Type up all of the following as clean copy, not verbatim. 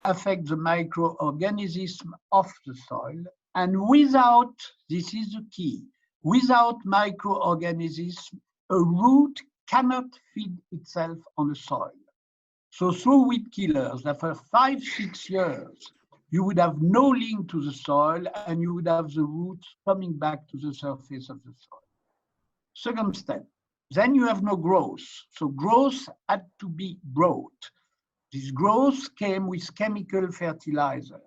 affect the microorganisms of the soil. And without, this is the key, without microorganisms, a root cannot feed itself on the soil. So through weed killers, after 5-6 years, you would have no link to the soil and you would have the roots coming back to the surface of the soil. Second step, then you have no growth. So growth had to be brought. This growth came with chemical fertilizer.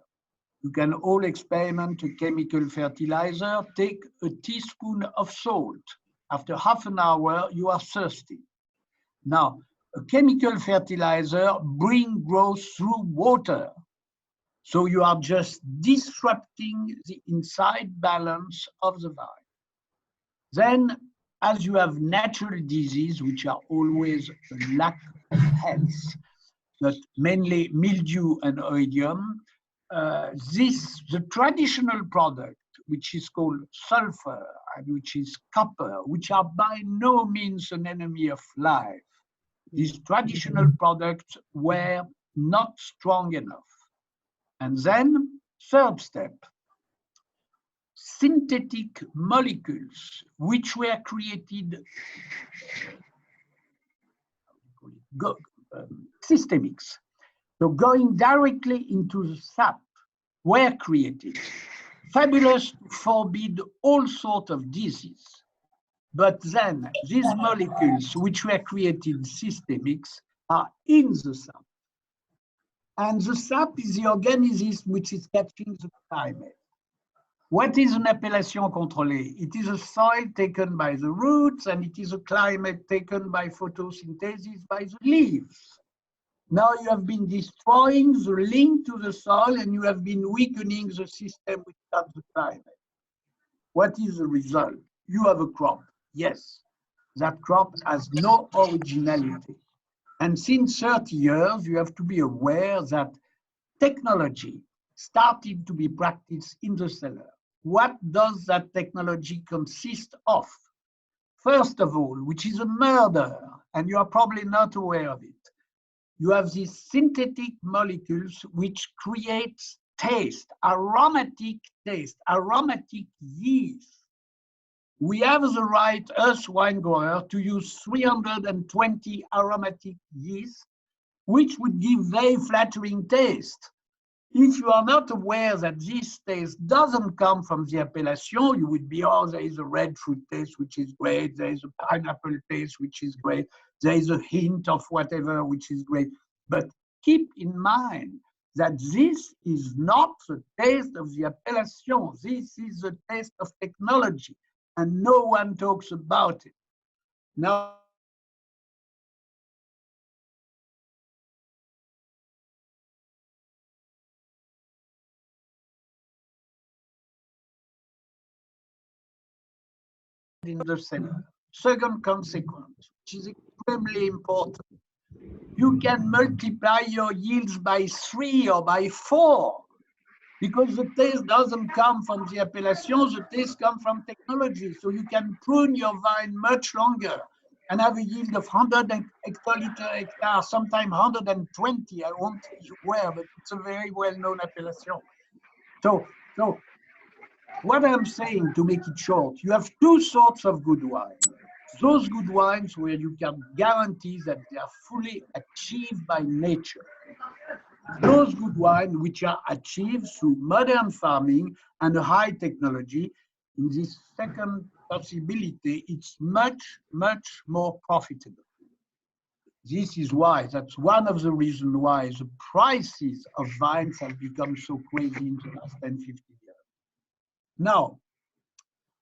You can all experiment a chemical fertilizer. Take a teaspoon of salt. After half an hour, you are thirsty. Now, a chemical fertilizer brings growth through water. So you are just disrupting the inside balance of the vine. Then, as you have natural disease, which are always a lack of health, but mainly mildew and oidium, the traditional product, which is called sulfur and which is copper, which are by no means an enemy of life, these traditional products were not strong enough. And then, third step, synthetic molecules, which were created, systemics, so going directly into the sap, were created. Fabulous to forbid all sorts of disease. But then these molecules, which were created systemics, are in the sap. And the sap is the organism which is catching the climate. What is an appellation contrôlée? It is a soil taken by the roots, and it is a climate taken by photosynthesis by the leaves. Now you have been destroying the link to the soil, and you have been weakening the system which does the climate. What is the result? You have a crop. Yes, that crop has no originality. And since 30 years, you have to be aware that technology started to be practiced in the cellar. What does that technology consist of? First of all, which is a murder, and you are probably not aware of it. You have these synthetic molecules which create taste, aromatic yeast. We have the right, us wine grower, to use 320 aromatic yeast, which would give very flattering taste. If you are not aware that this taste doesn't come from the appellation, you would be, oh, there is a red fruit taste, which is great. There is a pineapple taste, which is great. There is a hint of whatever, which is great. But keep in mind that this is not the taste of the appellation. This is the taste of technology, and no one talks about it. Now, in the cellar. Second consequence, which is extremely important, you can multiply your yields by 3 or by 4, because the taste doesn't come from the appellation, the taste comes from technology. So you can prune your vine much longer and have a yield of 100 hectoliter hectare, sometimes 120. I won't tell you where, but it's a very well-known appellation. So what I'm saying, to make it short, you have two sorts of good wine. Those good wines where you can guarantee that they are fully achieved by nature. Those good wines which are achieved through modern farming and a high technology. In this second possibility, it's much, much more profitable. This is why, that's one of the reasons why the prices of wines have become so crazy in the last 10, 15 years. Now,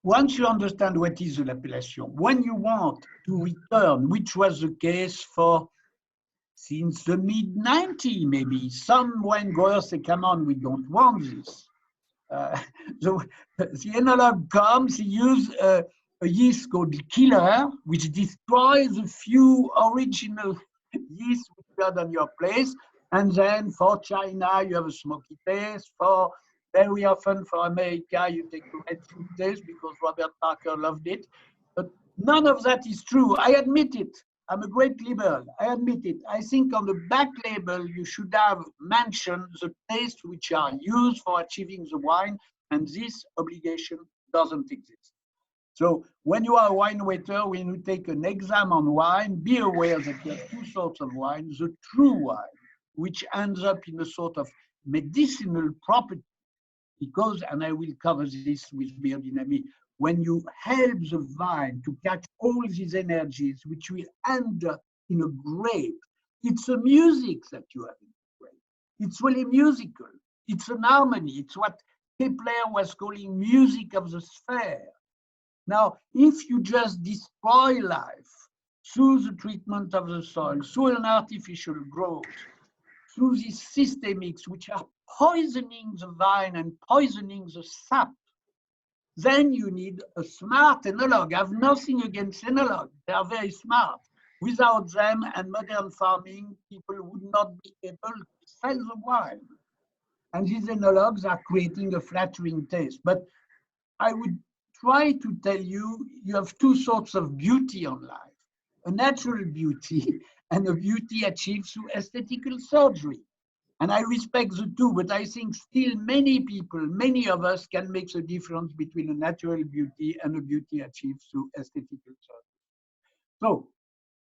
once you understand what is an appellation, when you want to return, which was the case for since the mid-90s, maybe, some wine growers say, come on, we don't want this. So the enologue comes, he uses a yeast called killer, which destroys a few original yeast which you had on your place. And then for China, you have a smoky taste. For very often for America, you take a red fruit taste because Robert Parker loved it. But none of that is true. I admit it. I'm a great liberal, I admit it. I think on the back label, you should have mentioned the tastes which are used for achieving the wine, and this obligation doesn't exist. So when you are a wine waiter, when you take an exam on wine, be aware that you have two sorts of wine: the true wine, which ends up in a sort of medicinal property, because, and I will cover this with biodynamics, when you help the vine to catch all these energies, which will end up in a grape, it's a music that you have in the grape. It's really musical. It's an harmony. It's what Kepler was calling music of the sphere. Now, if you just destroy life through the treatment of the soil, through an artificial growth, through these systemics which are poisoning the vine and poisoning the sap, then you need a smart enologue. I have nothing against enologues. They are very smart. Without them and modern farming, people would not be able to sell the wine. And these enologues are creating a flattering taste. But I would try to tell you, you have two sorts of beauty on life: a natural beauty and a beauty achieved through aesthetical surgery. And I respect the two, but I think still many people, many of us can make the difference between a natural beauty and a beauty achieved through aesthetical surgery. So,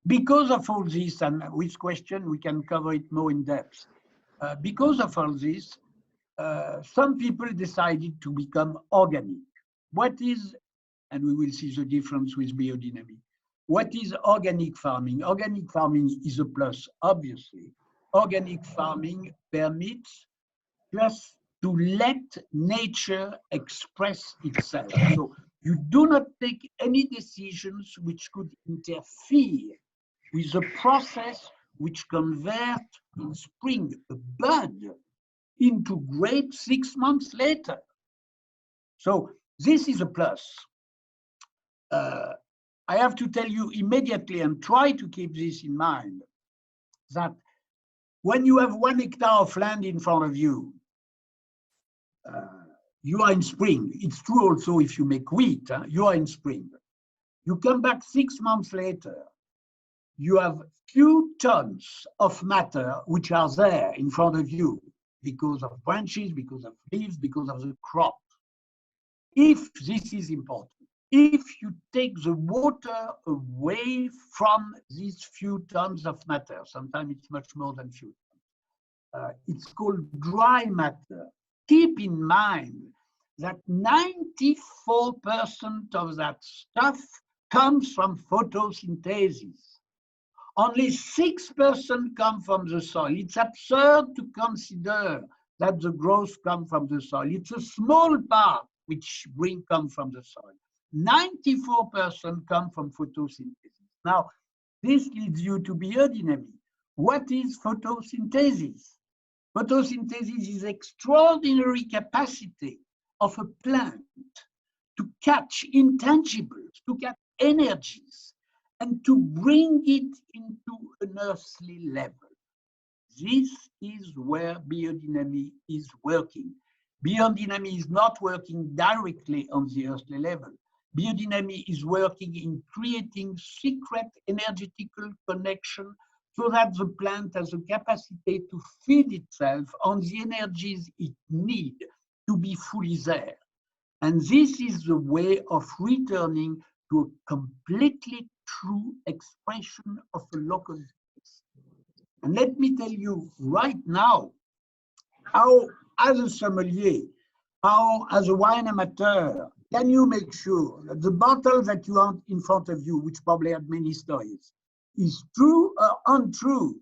because of all this, and with question we can cover it more in depth, because of all this, some people decided to become organic. What is, and we will see the difference with biodynamics, what is organic farming? Organic farming is a plus, obviously. Organic farming permits just to let nature express itself. So you do not take any decisions which could interfere with the process which convert in spring a bud into grape 6 months later. So this is a plus. I have to tell you immediately, and try to keep this in mind, that when you have 1 hectare of land in front of you, you are in spring. It's true also if you make wheat, you are in spring. You come back 6 months later, you have few tons of matter which are there in front of you because of branches, because of leaves, because of the crop. If this is important, if you take the water away from these few tons of matter, sometimes it's much more than few tons, it's called dry matter. Keep in mind that 94% of that stuff comes from photosynthesis. Only 6% come from the soil. It's absurd to consider that the growth comes from the soil. It's a small part which come from the soil. 94% come from photosynthesis. Now, this leads you to biodynamics. What is photosynthesis? Photosynthesis is extraordinary capacity of a plant to catch intangibles, to catch energies, and to bring it into an earthly level. This is where biodynamics is working. Biodynamics is not working directly on the earthly level. Biodynamics is working in creating secret energetical connection so that the plant has the capacity to feed itself on the energies it needs to be fully there. And this is the way of returning to a completely true expression of a local space. And let me tell you right now how, as a sommelier, how, as a wine amateur, can you make sure that the bottle that you have in front of you, which probably had many stories, is true or untrue?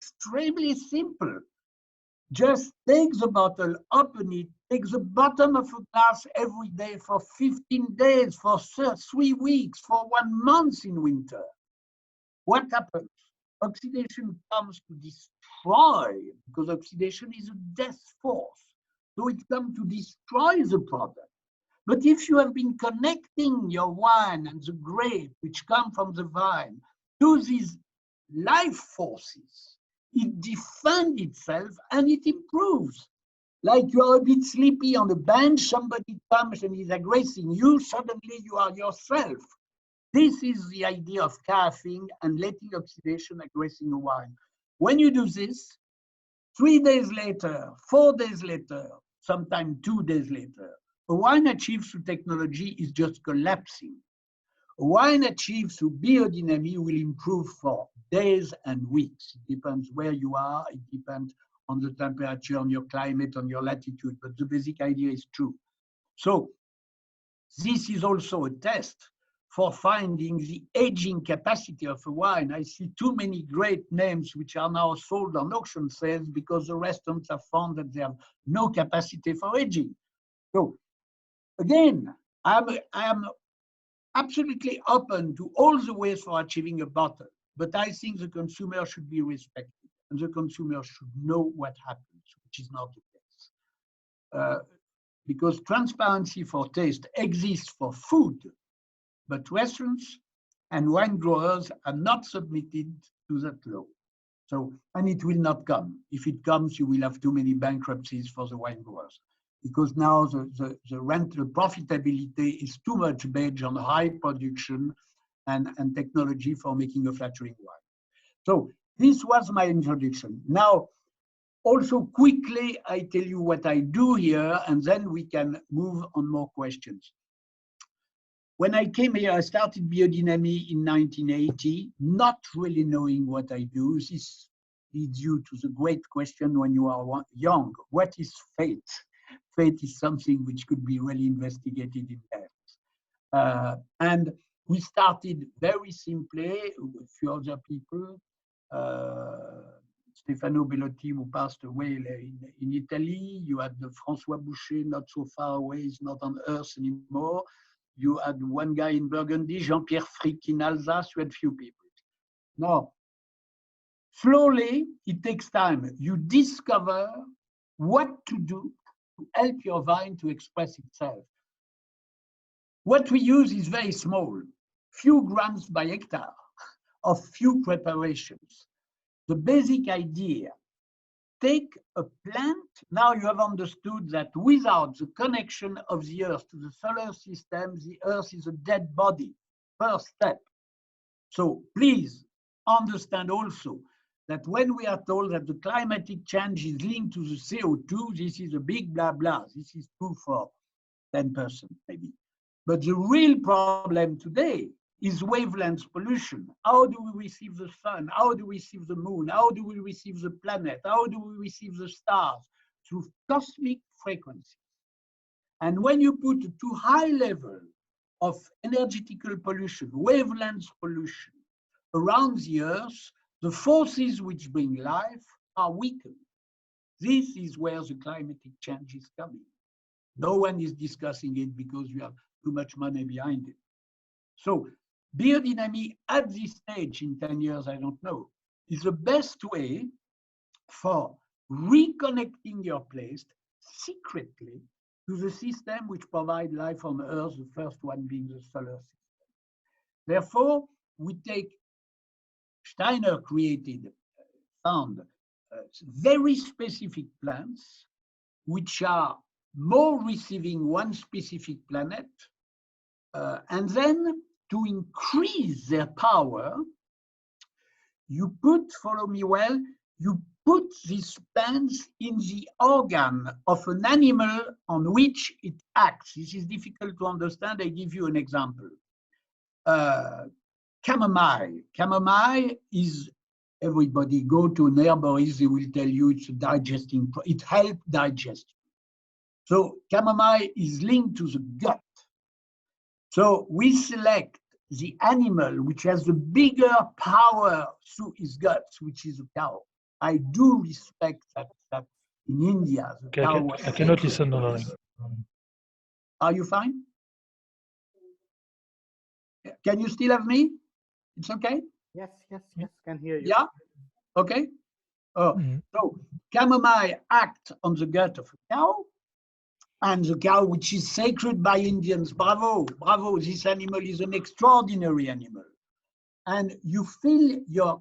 Extremely simple. Just take the bottle, open it, take the bottom of a glass every day for 15 days, for 3 weeks, for 1 month in winter. What happens? Oxidation comes to destroy, because oxidation is a death force. So it comes to destroy the product. But if you have been connecting your wine and the grape, which come from the vine, to these life forces, it defends itself and it improves. Like you are a bit sleepy on the bench, somebody comes and is aggressing you, suddenly you are yourself. This is the idea of calving and letting oxidation aggressing a wine. When you do this, 3 days later, 4 days later, sometimes 2 days later, a wine achieved through technology is just collapsing. A wine achieved through biodynamics will improve for days and weeks. It depends where you are, it depends on the temperature, on your climate, on your latitude, but the basic idea is true. So this is also a test for finding the aging capacity of a wine. I see too many great names which are now sold on auction sales because the restaurants have found that they have no capacity for aging. So again, I am absolutely open to all the ways for achieving a bottle, but I think the consumer should be respected and the consumer should know what happens, which is not the case. Because transparency for taste exists for food, but restaurants and wine growers are not submitted to that law. So, and it will not come. If it comes, you will have too many bankruptcies for the wine growers, because now the rental profitability is too much based on high production and technology for making a flattering wine. So this was my introduction. Now, also quickly, I tell you what I do here, and then we can move on more questions. When I came here, I started biodynamics in 1980, not really knowing what I do. This leads you to the great question when you are young. What is fate? Fate is something which could be really investigated in depth. And we started very simply with a few other people. Stefano Bellotti, who passed away in Italy. You had the François Boucher, not so far away, he's not on earth anymore. You had one guy in Burgundy, Jean-Pierre Frick in Alsace. You had few people. Now, slowly, it takes time. You discover what to do to help your vine to express itself. What we use is very small, few grams by hectare of few preparations. The basic idea, take a plant. Now you have understood that without the connection of the earth to the solar system, the earth is a dead body, first step. So please understand also that when we are told that the climatic change is linked to the CO2, this is a big blah blah. This is true for 10% maybe. But the real problem today is wavelength pollution. How do we receive the sun? How do we receive the moon? How do we receive the planet? How do we receive the stars? Through cosmic frequencies. And when you put a too high level of energetical pollution, wavelength pollution around the earth, the forces which bring life are weakened. This is where the climatic change is coming. No one is discussing it because we have too much money behind it. So biodynamics at this stage in 10 years, I don't know, is the best way for reconnecting your place secretly to the system which provides life on Earth, the first one being the solar system. Therefore, we take Steiner found very specific plants which are more receiving one specific planet, and then to increase their power, you put, follow me well, you put these plants in the organ of an animal on which it acts. This is difficult to understand. I give you an example. Chamomile. Chamomile is, everybody go to an herborist, they will tell you it's a digesting, it helps digestion. So chamomile is linked to the gut. So we select the animal which has the bigger power through his guts, which is a cow. I do respect that in India, the cow was I cannot listen, Honoré. Are you fine? Can you still have me? It's okay? Yes, can hear you. Yeah? Okay. So chamomile acts on the gut of a cow, and the cow, which is sacred by Indians, bravo, bravo, this animal is an extraordinary animal. And you fill your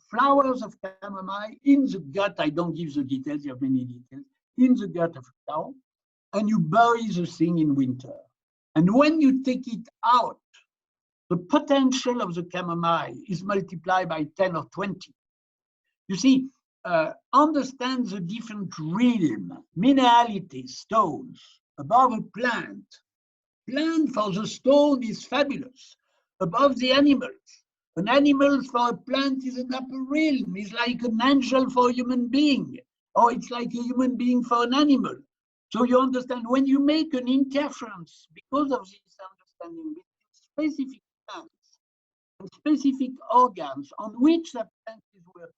flowers of chamomile in the gut, I don't give the details, you have many details, in the gut of a cow, and you bury the thing in winter. And when you take it out the potential of the chamomile is multiplied by 10 or 20. You see, understand the different realm, minerality, stones, above a plant. Plant for the stone is fabulous. Above the animals. An animal for a plant is an upper realm. It's like an angel for a human being, or it's like a human being for an animal. So you understand, when you make an interference, because of this understanding between specific plants and specific organs on which that plant is working,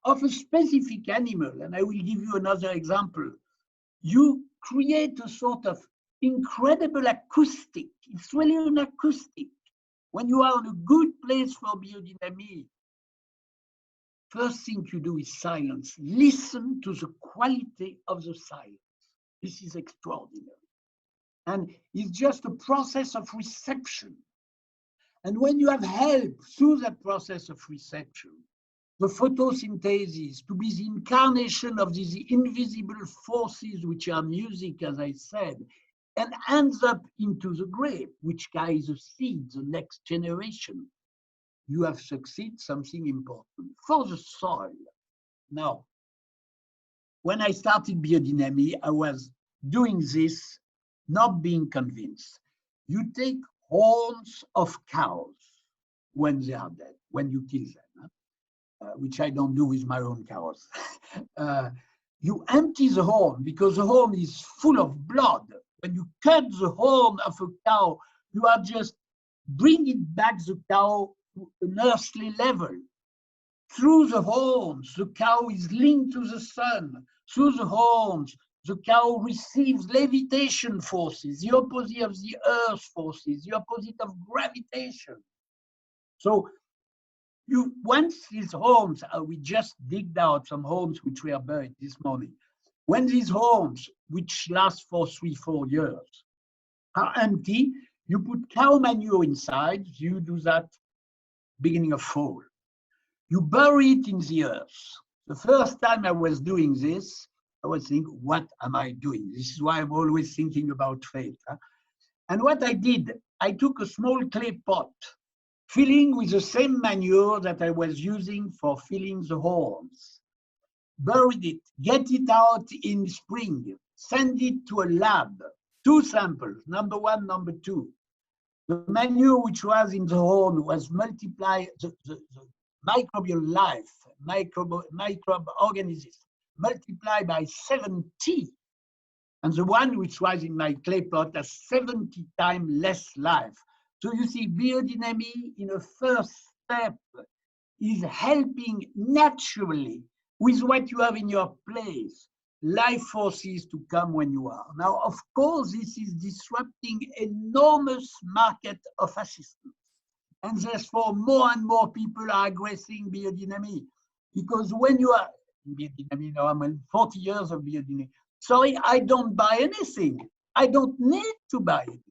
of a specific animal, and I will give you another example, you create a sort of incredible acoustic. It's really an acoustic. When you are in a good place for biodynamics, first thing you do is silence. Listen to the quality of the silence. This is extraordinary. And it's just a process of reception. And when you have help through that process of reception, the photosynthesis to be the incarnation of these invisible forces, which are music, as I said, and ends up into the grape, which carries the seed, the next generation, you have succeeded something important for the soil. Now, when I started biodynamics, I was doing this, not being convinced. You take horns of cows when they are dead, when you kill them, which I don't do with my own cows. You empty the horn because the horn is full of blood. When you cut the horn of a cow, you are just bringing back the cow to an earthly level. Through the horns, the cow is linked to the sun. Through the horns, the cow receives levitation forces, the opposite of the earth forces, the opposite of gravitation. So once these horns, we just digged out some horns which were buried this morning. When these horns, which last for 3-4 years, are empty, you put cow manure inside. You do that beginning of fall. You bury it in the earth. The first time I was doing this, I was thinking, what am I doing? This is why I'm always thinking about fate. And what I did, I took a small clay pot, filling with the same manure that I was using for filling the horns. Buried it, get it out in spring, send it to a lab, 2 samples, number 1, number 2. The manure which was in the horn was multiplied, the microbial life, microbe organisms, multiplied by 70. And the one which was in my clay pot has 70 times less life. So you see, biodynamics in a first step is helping naturally with what you have in your place, life forces to come when you are. Now, of course, this is disrupting enormous market of assistance. And therefore, more and more people are aggressing biodynamics. Because when you are in biodynamics, now I'm in 40 years of biodynamics. Sorry, I don't buy anything. I don't need to buy anything.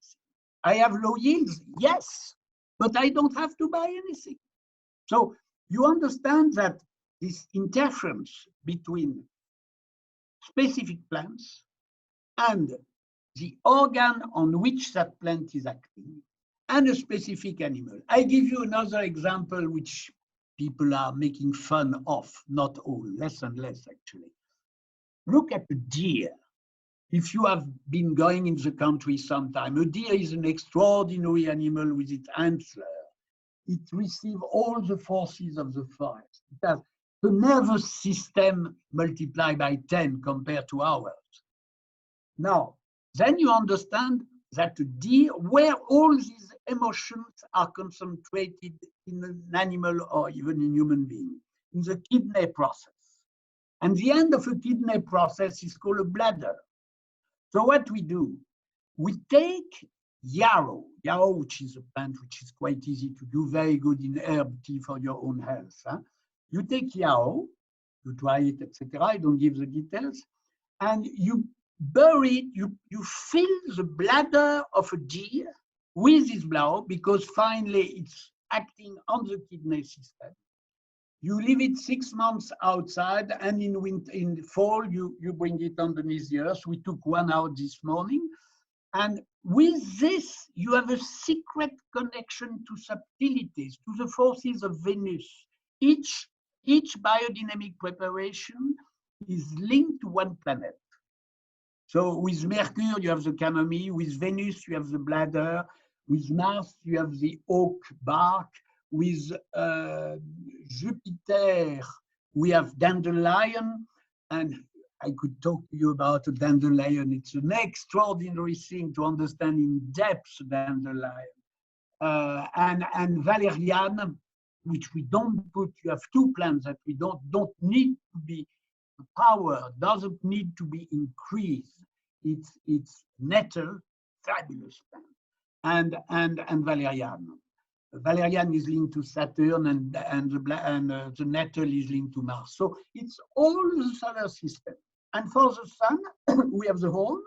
I have low yields, yes, but I don't have to buy anything. So you understand that this interference between specific plants and the organ on which that plant is acting and a specific animal. I give you another example which people are making fun of, not all, less and less actually. Look at the deer. If you have been going in the country sometime, a deer is an extraordinary animal with its antler. It receives all the forces of the forest. It has the nervous system multiplied by 10 compared to ours. Now, then you understand that the deer, where all these emotions are concentrated in an animal or even in human being, in the kidney process. And the end of a kidney process is called a bladder. So what we do, we take yarrow, which is a plant which is quite easy to do, very good in herb tea for your own health. You take yarrow, you dry it, etc. I don't give the details, and you bury it, you fill the bladder of a deer with this bladder because finally it's acting on the kidney system. You leave it 6 months outside, and in winter, in fall, you bring it underneath the earth. We took one out this morning, and with this, you have a secret connection to subtleties, to the forces of Venus. Each biodynamic preparation is linked to one planet. So with Mercury, you have the chamomile. With Venus, you have the bladder. With Mars, you have the oak bark. With Jupiter, we have dandelion. And I could talk to you about a dandelion. It's an extraordinary thing to understand in depth dandelion. And valerian, which we don't put. You have two plants that we don't need to be. The power doesn't need to be increased. It's nettle, fabulous plant, and valerian. Valerian is linked to Saturn, and the nettle is linked to Mars. So it's all the solar system. And for the sun, we have the horn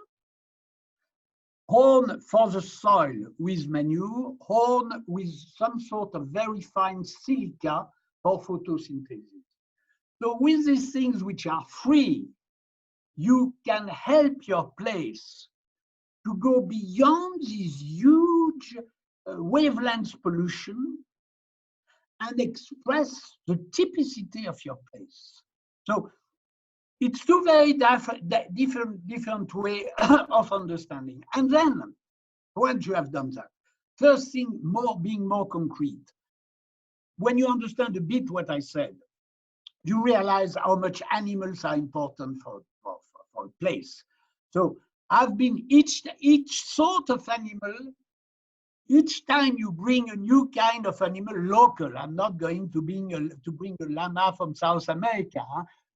for the soil with manure, horn with some sort of very fine silica for photosynthesis. So with these things which are free, you can help your place to go beyond this huge wavelength pollution and express the typicity of your place. So it's two very different way of understanding. And then, once you have done that, first thing, being more concrete. When you understand a bit what I said, you realize how much animals are important for a place. So I've been each sort of animal. Each time you bring a new kind of animal local, I'm not going to bring a llama from South America,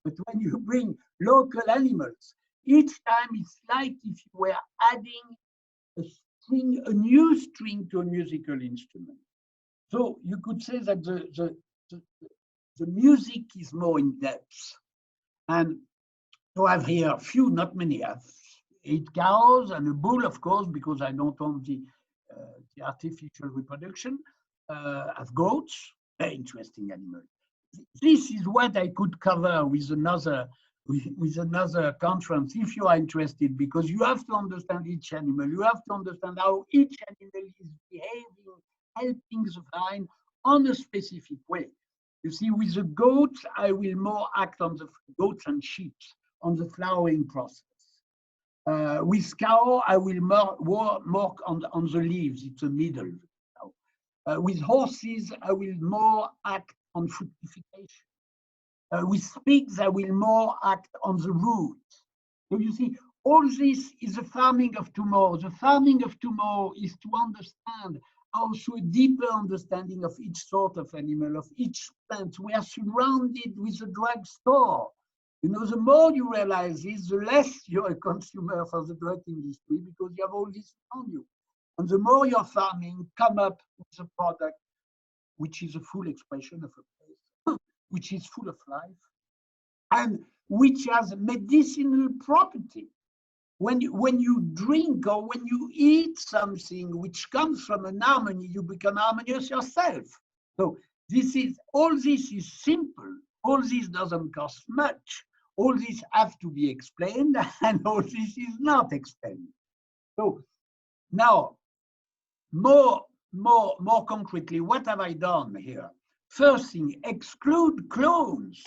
but when you bring local animals, each time it's like if you were adding a new string to a musical instrument. So you could say that the music is more in depth. And so I have here a few, not many. I have 8 cows and a bull, of course, because I don't want the artificial reproduction. I have goats, very interesting animal. This is what I could cover with another conference if you are interested, because you have to understand each animal. You have to understand how each animal is behaving, helping the vine on a specific way. You see, with the goats, I will more act on the goats and sheep on the flowering process. With cow, I will more on the leaves. It's a middle. With horses, I will more act on fructification. With pigs, I will more act on the root. So you see, all this is the farming of tomorrow. The farming of tomorrow is to understand also a deeper understanding of each sort of animal, of each plant. We are surrounded with a drugstore. You know, the more you realize this, the less you're a consumer for the drug industry, because you have all this around you. And the more you're farming, come up with a product which is a full expression of a place, which is full of life, and which has medicinal property. When you drink or when you eat something which comes from an harmony, you become harmonious yourself. So all this is simple. All this doesn't cost much. All this have to be explained, and all this is not explained. So now, more concretely, what have I done here? First thing, exclude clones.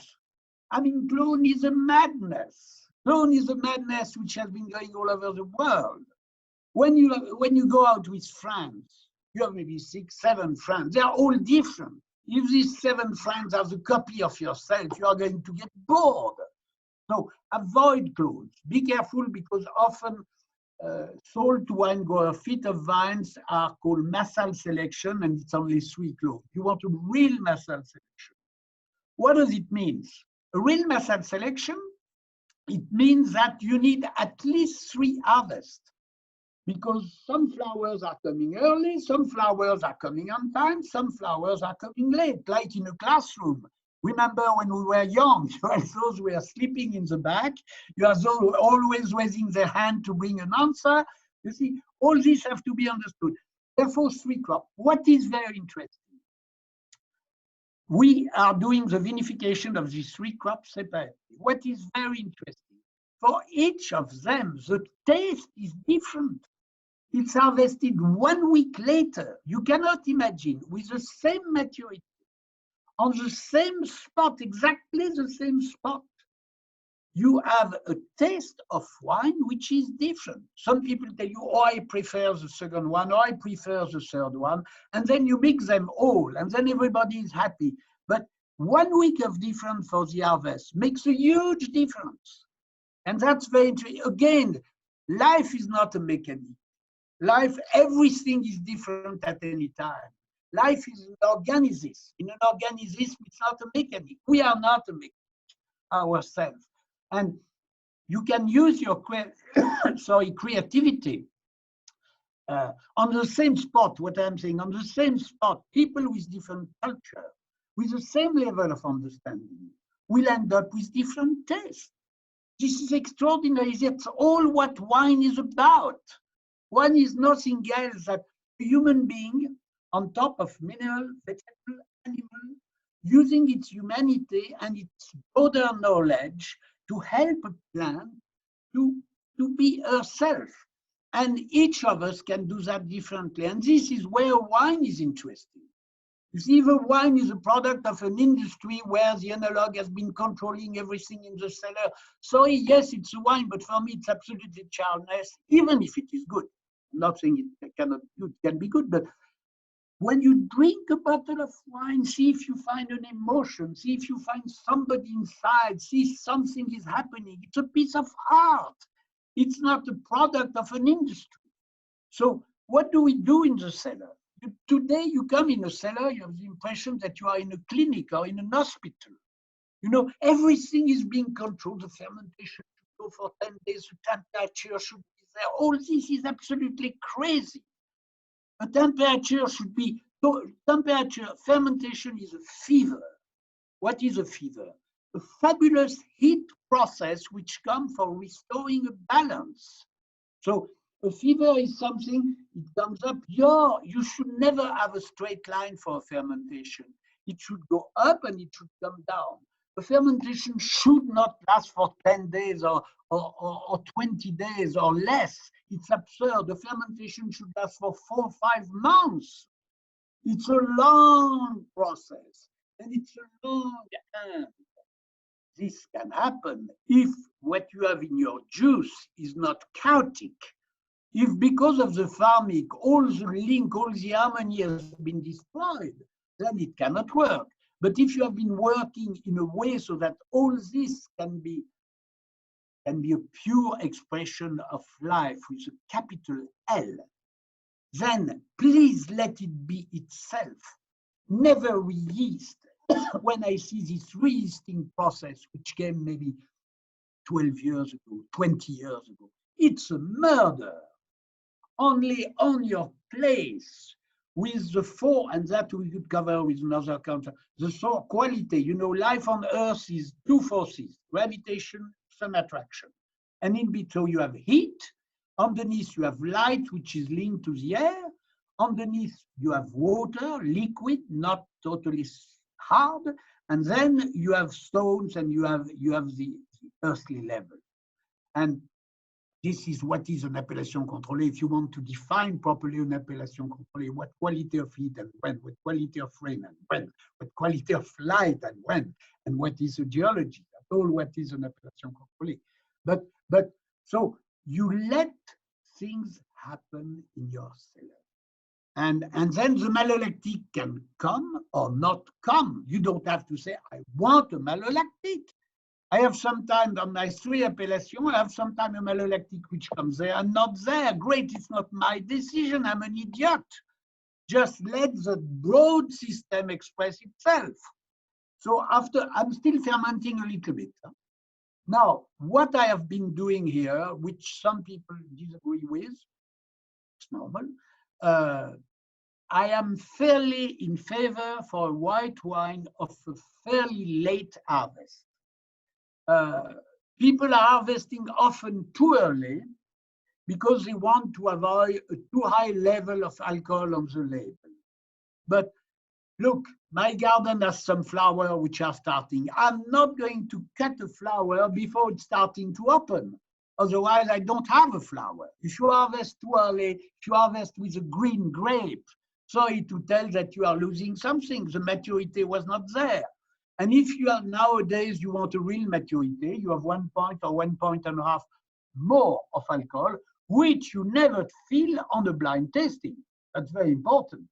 I mean, clone is a madness. Clone is a madness which has been going all over the world. When you go out with friends, you have maybe 6, 7 friends. They are all different. If these 7 friends are the copy of yourself, you are going to get bored. So avoid clones. Be careful, because often sold to wine grower feet of vines are called massal selection, and it's only 3 clones. You want a real massal selection. What does it mean? A real massal selection, it means that you need at least 3 harvests, because some flowers are coming early, some flowers are coming on time, some flowers are coming late, like in a classroom. Remember when we were young, you had those who were sleeping in the back, you have those who always raising their hand to bring an answer. You see, all this have to be understood. Therefore, 3 crops. What is very interesting? We are doing the vinification of these 3 crops separately. What is very interesting, for each of them, the taste is different. It's harvested 1 week later. You cannot imagine, with the same maturity, on the same spot, exactly the same spot, you have a taste of wine which is different. Some people tell you, oh, I prefer the second one, or I prefer the third one, and then you mix them all, and then everybody is happy. But 1 week of difference for the harvest makes a huge difference. And that's very interesting. Again, life is not a mechanic. Life, everything is different at any time. Life is an organism. In an organism, it's not a mechanic. We are not a mechanic ourselves. And you can use your creativity on the same spot, what I'm saying, on the same spot, people with different culture, with the same level of understanding, will end up with different tastes. This is extraordinary. That's all what wine is about. Wine is nothing else than a human being on top of mineral, vegetable, animal, using its humanity and its broader knowledge to help a plant to be herself. And each of us can do that differently. And this is where wine is interesting. You see, the wine is a product of an industry where the analog has been controlling everything in the cellar. Sorry, yes, it's a wine, but for me, it's absolutely childless, even if it is good. I'm not saying it can be good, but when you drink a bottle of wine, see if you find an emotion, see if you find somebody inside, see something is happening. It's a piece of art. It's not a product of an industry. So what do we do in the cellar? Today you come in a cellar, you have the impression that you are in a clinic or in an hospital. You know, everything is being controlled. The fermentation should go for 10 days, the temperature should be there. All this is absolutely crazy. The temperature should be, fermentation is a fever. What is a fever? A fabulous heat process which comes for restoring a balance. So a fever is something, it comes up, you should never have a straight line for a fermentation. It should go up and it should come down. The fermentation should not last for 10 days or 20 days or less. It's absurd. The fermentation should last for 4 or 5 months. It's a long process and it's a long end. This can happen if what you have in your juice is not chaotic. If because of the farming, all the link, all the harmony has been destroyed, then it cannot work. But if you have been working in a way so that all this can be a pure expression of life with a capital L, then please let it be itself. Never re-yeast. When I see this re-yeasting process, which came maybe 12 years ago, 20 years ago, it's a murder. Only on your place with the four, and that we could cover with another concept, the four quality. You know, life on Earth is 2 forces, gravitation, sun attraction. And in between you have heat, underneath you have light, which is linked to the air, underneath you have water, liquid, not totally hard, and then you have stones and you have the earthly level. And this is what is an appellation contrôlée. If you want to define properly an appellation contrôlée, what quality of heat and when, what quality of rain and when, what quality of light and when, and what is the geology, that's all what is an appellation contrôlée. But so you let things happen in your cellar. And then the malolactic can come or not come. You don't have to say, I want a malolactic. I have sometimes on my 3 appellations, I have sometimes a malolactic which comes there and not there. Great, it's not my decision, I'm an idiot. Just let the broad system express itself. So after, I'm still fermenting a little bit. Now, what I have been doing here, which some people disagree with, it's normal, I am fairly in favor for a white wine of a fairly late harvest. People are harvesting often too early because they want to avoid a too high level of alcohol on the label. But look, my garden has some flowers which are starting. I'm not going to cut a flower before it's starting to open. Otherwise, I don't have a flower. If you harvest too early, if you harvest with a green grape, sorry to tell that you are losing something. The maturity was not there. And if you are nowadays, you want a real maturity, you have 1 point or 1.5 points more of alcohol, which you never feel on the blind tasting. That's very important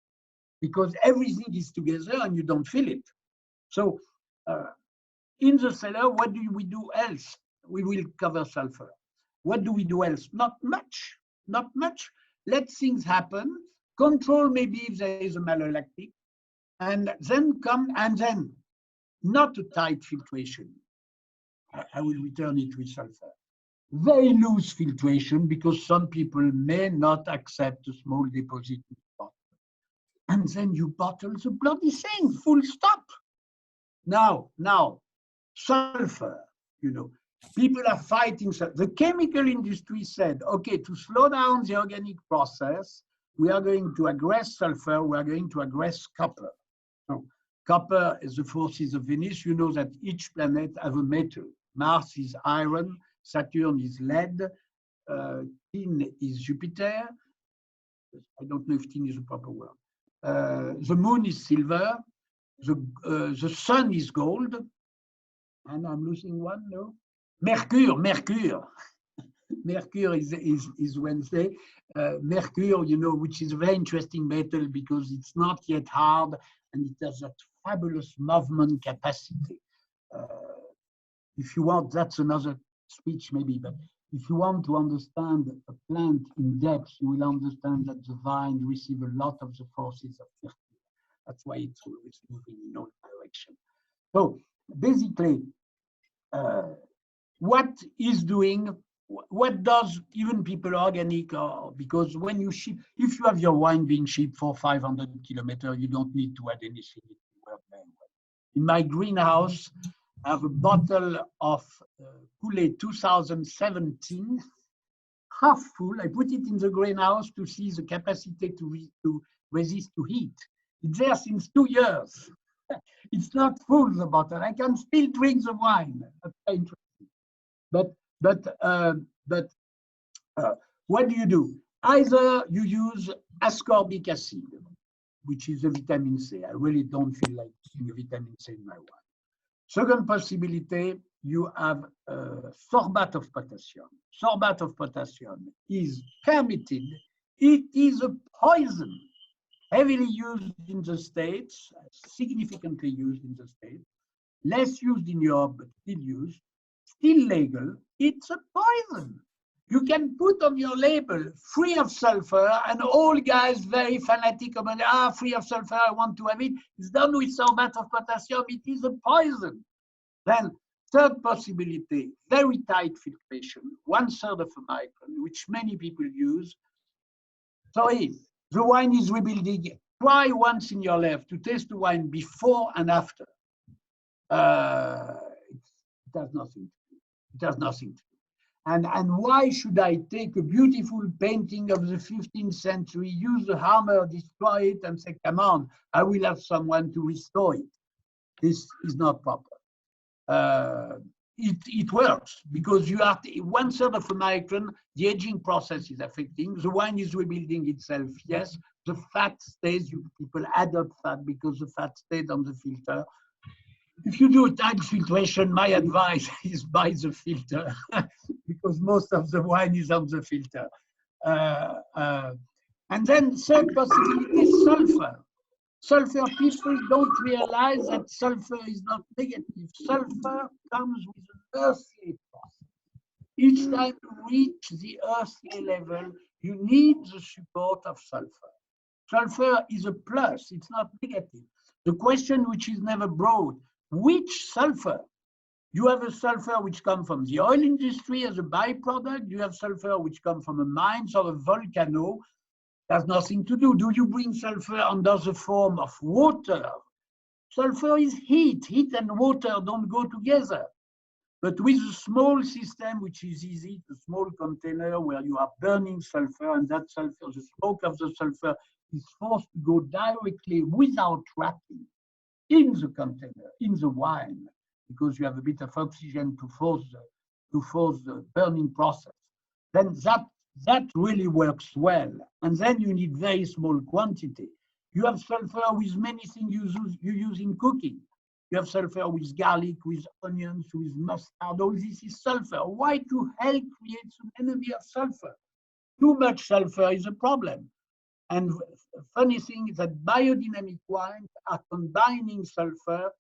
because everything is together and you don't feel it. So in the cellar, what do we do else? We will cover sulfur. What do we do else? Not much, not much. Let things happen. Control maybe if there is a malolactic, and then not a tight filtration. I will return it with sulfur. Very loose filtration because some people may not accept a small deposit in the bottle. And then you bottle the bloody thing, full stop. Now, sulfur, you know, people are fighting. The chemical industry said, okay, to slow down the organic process, we are going to aggress sulfur, we are going to aggress copper. So, copper is the forces of Venus. You know that each planet has a metal. Mars is iron, Saturn is lead, tin is Jupiter. I don't know if tin is a proper word. The moon is silver, the sun is gold, and I'm losing one, no? Mercury. Mercury is Wednesday. Mercury, you know, which is a very interesting metal because it's not yet hard and it has that fabulous movement capacity. If you want, that's another speech maybe, but if you want to understand a plant in depth, you will understand that the vine receives a lot of the forces of Mercury. That's why it's always moving in all directions. So basically, what is doing, what does even people organic, because when you ship, if you have your wine being shipped for 500 kilometers, you don't need to add anything. In my greenhouse, I have a bottle of Coulée 2017, half full. I put it in the greenhouse to see the capacity to resist to heat. It's there since 2 years. It's not full, the bottle. I can still drink the wine. That's very interesting. But what do? Either you use ascorbic acid, which is a vitamin C. I really don't feel like using a vitamin C in my wine. Second possibility, you have sorbate of potassium. Sorbate of potassium is permitted. It is a poison, heavily used in the States, significantly used in the States, less used in Europe, but still used, still legal. It's a poison. You can put on your label free of sulfur, and all guys very fanatic about free of sulfur, I want to have it. It's done with sorbate of potassium. It is a poison. Then third possibility, very tight filtration, 1/3 of a micron, which many people use. Sorry, the wine is rebuilding. Try once in your life to taste the wine before and after. It has nothing to do. It has nothing to do. And why should I take a beautiful painting of the 15th century, use the hammer, destroy it, and say, come on, I will have someone to restore it? This is not proper. It works because you are 1/3 of a micron, the aging process is affecting, the wine is rebuilding itself, yes, the fat stays, people add up fat because the fat stayed on the filter. If you do a tight filtration, my advice is buy the filter because most of the wine is on the filter. And then third possibility is sulfur. Sulfur, people don't realize that sulfur is not negative. Sulfur comes with an earthly process. Each time you reach the earthly level, you need the support of sulfur. Sulfur is a plus, it's not negative. The question which is never brought, which sulfur? You have a sulfur which comes from the oil industry as a byproduct. You have sulfur which comes from a mine or a volcano. Has nothing to do. Do you bring sulfur under the form of water? Sulfur is heat. Heat and water don't go together. But with a small system, which is easy, a small container where you are burning sulfur, and that sulfur, the smoke of the sulfur is forced to go directly without trapping in the container, in the wine, because you have a bit of oxygen to force to force the burning process, then that really works well. And then you need very small quantity. You have sulfur with many things you use in cooking. You have sulfur with garlic, with onions, with mustard. All this is sulfur. Why to hell create an enemy of sulfur? Too much sulfur is a problem. And funny thing is that biodynamic wines are combining sulfur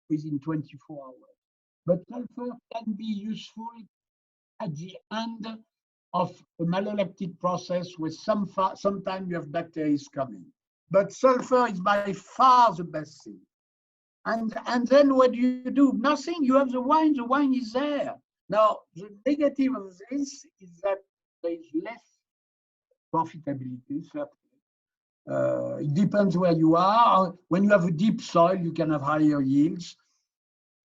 within 24 hours. But sulfur can be useful at the end of a malolactic process where sometimes you have bacteria coming. But sulfur is by far the best thing. And then what do? Nothing. You have the wine is there. Now, the negative of this is that there is less profitability, certainly. It depends where you are. When you have a deep soil, you can have higher yields.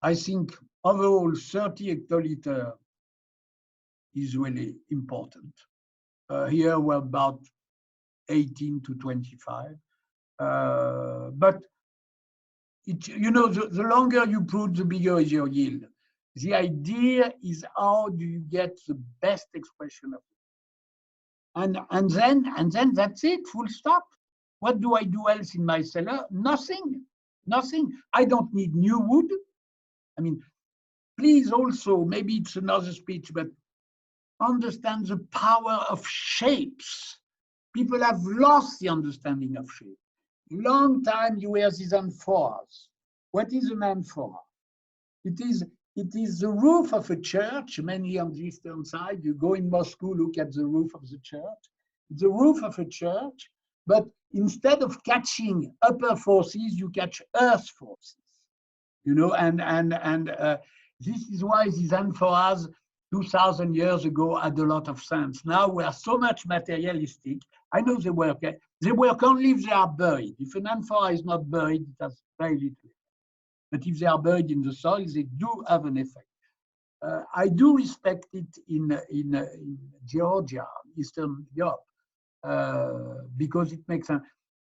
I think overall 30 hectoliter is really important. Here we're about 18 to 25. But the longer you prune, the bigger is your yield. The idea is how do you get the best expression of it. And then that's it, full stop. What do I do else in my cellar? Nothing. I don't need new wood. I mean, please also, maybe it's another speech, but understand the power of shapes. People have lost the understanding of shape. Long time you wear these amphoras. What is an amphora? It is the roof of a church, mainly on the eastern side. You go in Moscow, look at the roof of the church. It's the roof of a church, but instead of catching upper forces, you catch earth forces. And this is why these amphoras 2,000 years ago had a lot of sense. Now we are so much materialistic. I know they work only if they are buried. If an amphora is not buried, it has very little. But if they are buried in the soil, they do have an effect. I do respect it in Georgia, Eastern Europe, because it makes sense.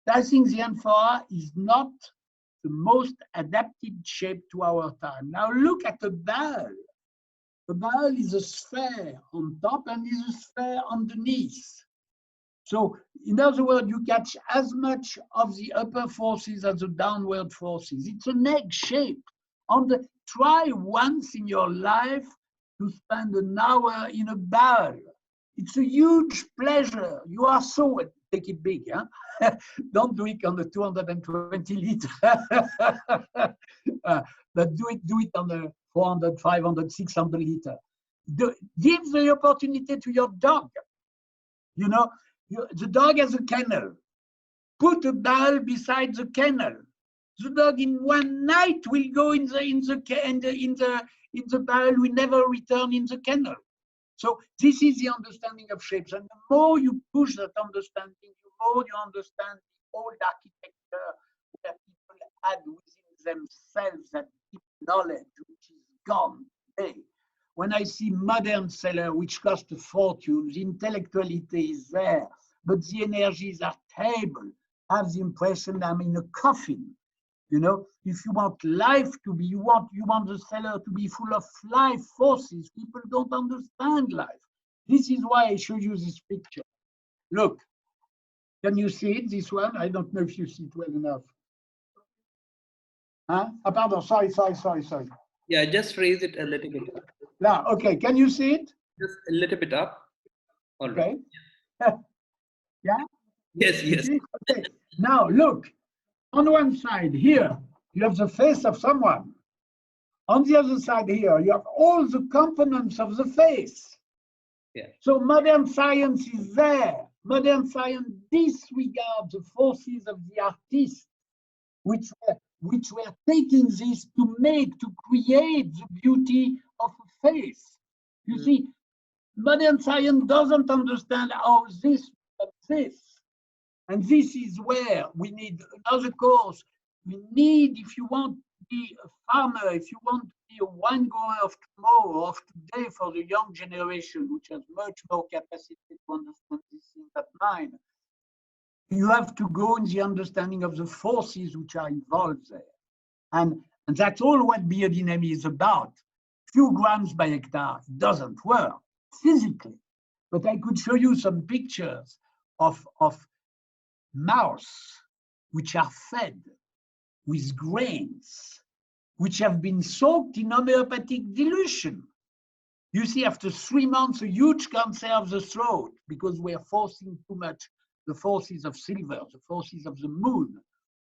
I think the amphora is not the most adapted shape to our time. Now look at the barrel. The barrel is a sphere on top and is a sphere underneath. So, in other words, you catch as much of the upper forces as the downward forces. It's an egg shape. Try once in your life to spend an hour in a barrel. It's a huge pleasure. You are so, take it big, huh? Don't do it on the 220 liter. But do it on the 400, 500, 600 liter. Give the opportunity to your dog. The dog has a kennel. Put a barrel beside the kennel. The dog in one night will go in the barrel, will never return in the kennel. So this is the understanding of shapes. And the more you push that understanding, the more you understand the old architecture that people had within themselves, that deep knowledge which is gone today. When I see modern cellar, which cost a fortune, the intellectuality is there, but the energies are terrible. I have the impression I'm in a coffin. If you want life to be, you want the cellar to be full of life forces. People don't understand life. This is why I show you this picture. Look, can you see it, this one? I don't know if you see it well enough. Huh? Oh, pardon, sorry. Yeah, just raise it a little bit up. Yeah, okay, can you see it? Just a little bit up. All right. Okay. Yeah? Yes. Okay. Now, look. On one side here, you have the face of someone. On the other side here, you have all the components of the face. Yeah. So modern science is there. Modern science disregards the forces of the artists, which were taking this to create the beauty of a face. You see, modern science doesn't understand how this exists. And this is where we need another course. We need, if you want to be a farmer, if you want to be a wine grower of tomorrow, of today, for the young generation, which has much more capacity to understand these things than mine, you have to go in the understanding of the forces which are involved there. And that's all what biodynamics is about. few grams by hectare. It doesn't work physically. But I could show you some pictures of mouse which are fed with grains which have been soaked in homeopathic dilution. You see, after 3 months, a huge cancer of the throat because we are forcing too much the forces of silver, the forces of the moon.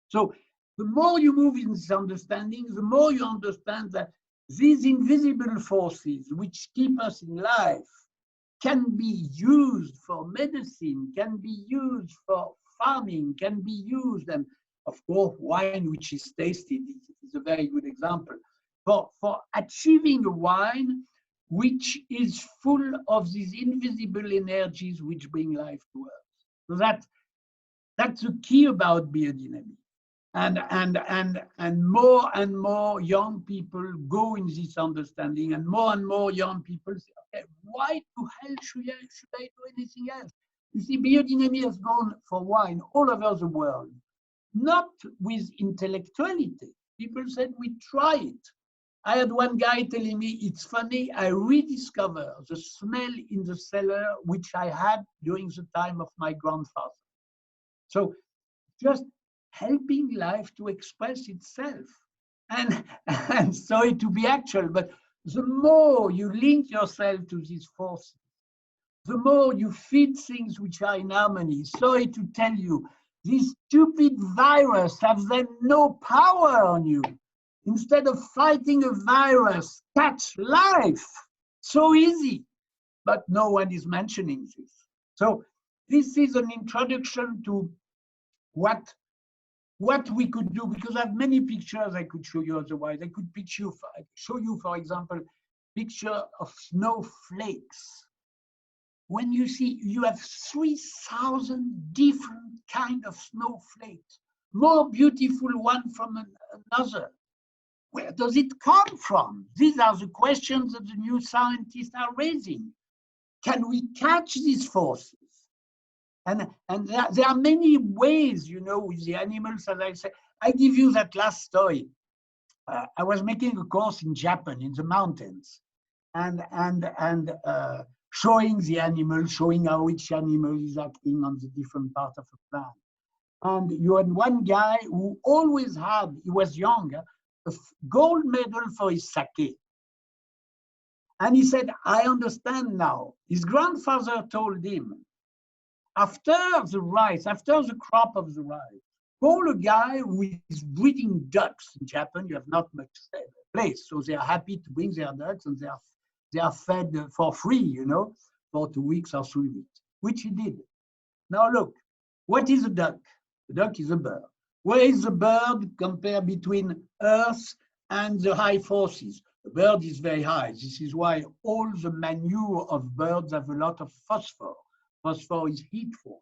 So the more you move in this understanding, the more you understand that these invisible forces which keep us in life can be used for medicine, can be used for farming, can be used, and of course, wine, which is tasted, is a very good example, for achieving a wine which is full of these invisible energies which bring life to us. So that's the key about biodynamics. And more young people go in this understanding, and more young people say, okay, why the hell should I do anything else? You see, biodynamics has gone for wine all over the world, not with intellectuality. People said, we try it. I had one guy telling me, it's funny, I rediscover the smell in the cellar which I had during the time of my grandfather. So just helping life to express itself. And sorry to be actual, but the more you link yourself to these forces, the more you feed things which are in harmony. Sorry to tell you, this stupid virus has then no power on you. Instead of fighting a virus, catch life. So easy. But no one is mentioning this. So this is an introduction to what we could do, because I have many pictures I could show you otherwise. I could show you, for example, picture of snowflakes. When you see, you have 3,000 different kind of snowflakes, more beautiful one from another. Where does it come from? These are the questions that the new scientists are raising. Can we catch these forces? And there are many ways, you know, with the animals, as I say. I give you that last story. I was making a course in Japan, in the mountains, and showing the animal, showing how each animal is acting on the different part of the plant. And you had one guy who always had, he was young, a gold medal for his sake. And he said, I understand now. His grandfather told him, after the crop of the rice, call a guy who is breeding ducks. In Japan, you have not much place, so they are happy to bring their ducks, and they are fed for free, you know, for 2 weeks or 3 weeks, which he did. Now look, what is a duck? The duck is a bird. Where is the bird compared between Earth and the high forces? The bird is very high. This is why all the manure of birds have a lot of phosphor. Phosphor is heat force.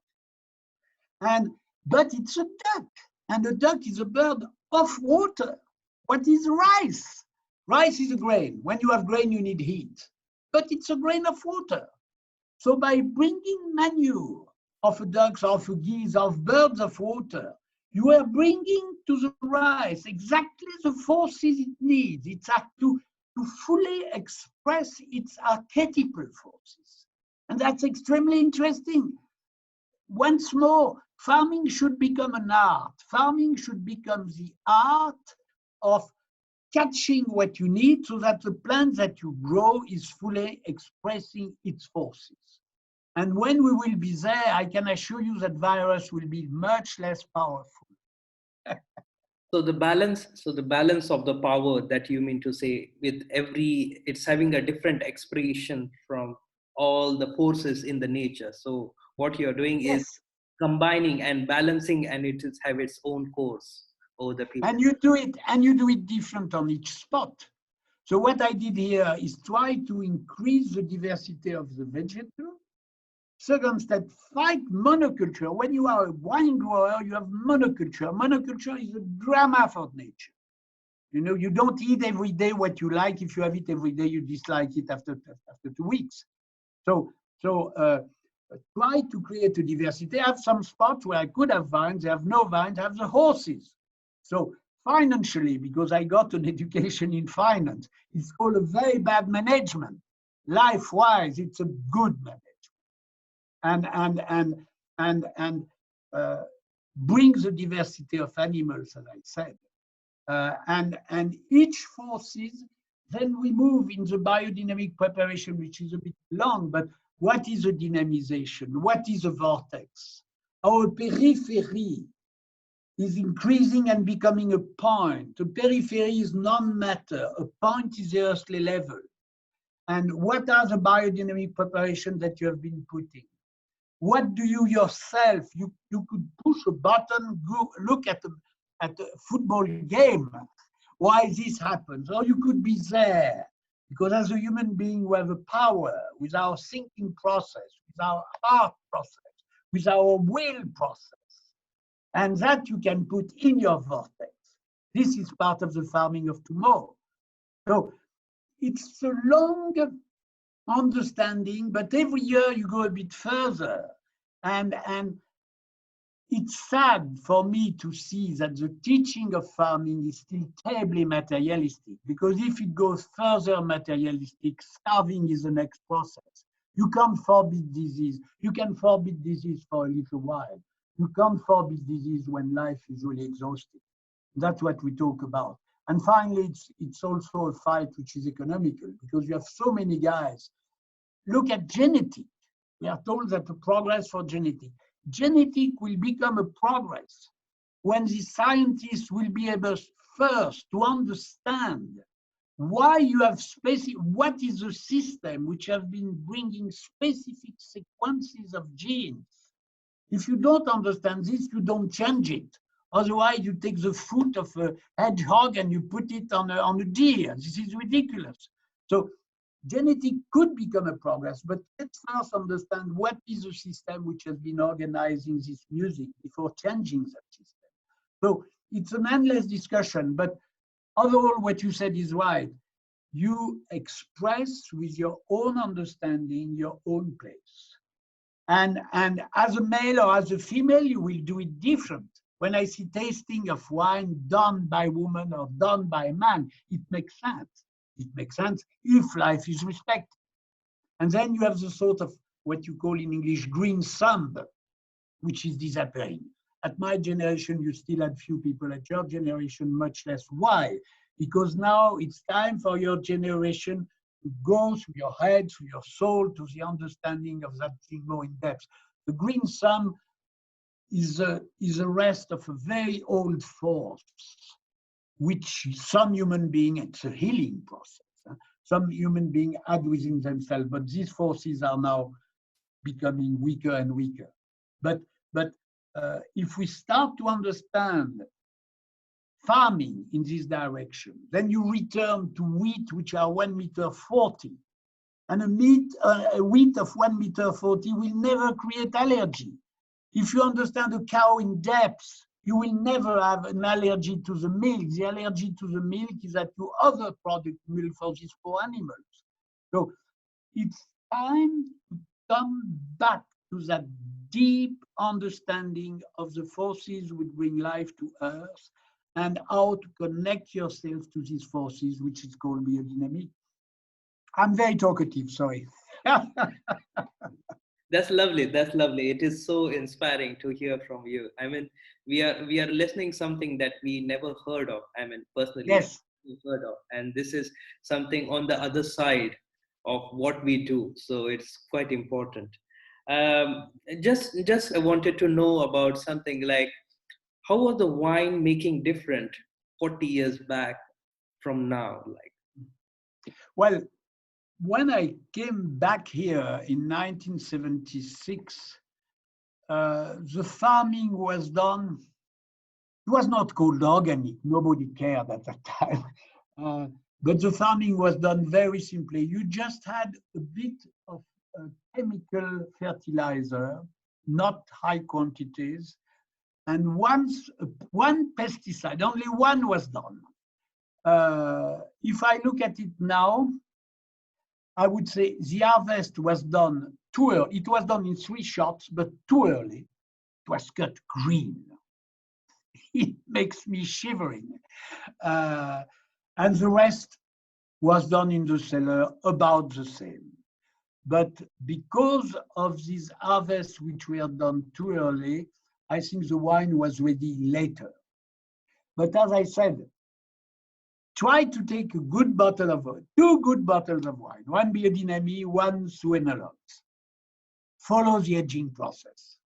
But it's a duck, and a duck is a bird of water. What is rice? Rice is a grain. When you have grain, you need heat, but it's a grain of water. So by bringing manure of ducks, of geese, of birds of water, you are bringing to the rice exactly the forces it needs. It's to fully express its archetypal forces. And that's extremely interesting. Once more, farming should become an art. Farming should become the art of catching what you need so that the plant that you grow is fully expressing its forces. And when we will be there, I can assure you that virus will be much less powerful. So the balance of the power that you mean to say, with every, it's having a different expression from all the forces in the nature. So what you're doing is combining and balancing, and it is have its own course over the people. And you do it different on each spot. So what I did here is try to increase the diversity of the vegetable. Second step, fight monoculture. When you are a wine grower, you have monoculture. Monoculture is a drama for nature. You know, you don't eat every day what you like. If you have it every day, you dislike it after 2 weeks. So try to create a diversity. I have some spots where I could have vines, I have no vines, I have the horses. So financially, because I got an education in finance, it's called a very bad management. Life-wise, it's a good management, and brings the diversity of animals, as I said, and each forces. Then we move in the biodynamic preparation, which is a bit long, but what is a dynamization? What is a vortex? Our periphery is increasing and becoming a point. A periphery is non-matter. A point is the earthly level. And what are the biodynamic preparations that you have been putting? What do you yourself, you could push a button, go look at a football game, why this happens, or you could be there. Because as a human being, we have a power with our thinking process, with our heart process, with our will process. And that you can put in your vortex. This is part of the farming of tomorrow. So it's a long understanding, but every year you go a bit further. And it's sad for me to see that the teaching of farming is still terribly materialistic, because if it goes further materialistic, starving is the next process. You can't forbid disease. You can forbid disease for a little while. You can't forbid disease when life is really exhausted. That's what we talk about. And finally, it's also a fight which is economical, because you have so many guys. Look at genetic. We are told that the progress for genetic. Genetic will become a progress when the scientists will be able first to understand why you have what is the system which have been bringing specific sequences of genes. If you don't understand this, you don't change it. Otherwise, you take the foot of a hedgehog and you put it on a deer. This is ridiculous. So genetic could become a progress, but let's first understand what is the system which has been organizing this music before changing that system. So it's an endless discussion, but overall what you said is right. You express with your own understanding your own place. And as a male or as a female, you will do it different. When I see tasting of wine done by woman or done by a man, it makes sense. It makes sense if life is respected. And then you have the sort of what you call in English green thumb, which is disappearing. At my generation, you still had few people. At your generation, much less. Why? Because now it's time for your generation to go through your head, through your soul, to the understanding of that thing more in depth. The green thumb is a rest of a very old force, which some human being, it's a healing process. Some human being had within themselves, but these forces are now becoming weaker and weaker. But if we start to understand farming in this direction, then you return to wheat, which are 1.40 meters. And a wheat of 1.40 meters will never create allergy. If you understand a cow in depth, you will never have an allergy to the milk. The allergy to the milk is that you other product milk for these poor animals. So it's time to come back to that deep understanding of the forces which bring life to Earth and how to connect yourself to these forces, which is called biodynamics. I'm very talkative, sorry. That's lovely. That's lovely. It is so inspiring to hear from you. I mean, we are listening something that we never heard of. I mean, personally, Yes. heard of, and this is something on the other side of what we do. So it's quite important. Just I wanted to know about something like how was the wine making different 40 years back from now? Like, well, when I came back here in 1976, the farming was done. It was not called organic. Nobody cared at that time. But the farming was done very simply. You just had a bit of chemical fertilizer, not high quantities, and one pesticide, only one was done. If I look at it now, I would say the harvest was done too early. It was done in 3 shots, but too early. It was cut green. it makes me shivering. And the rest was done in the cellar about the same. But because of these harvests which were done too early, I think the wine was ready later. But as I said, try to take a good bottle of wine, 2 good bottles of wine, one biodynamic, one Suenolox. Follow the aging process.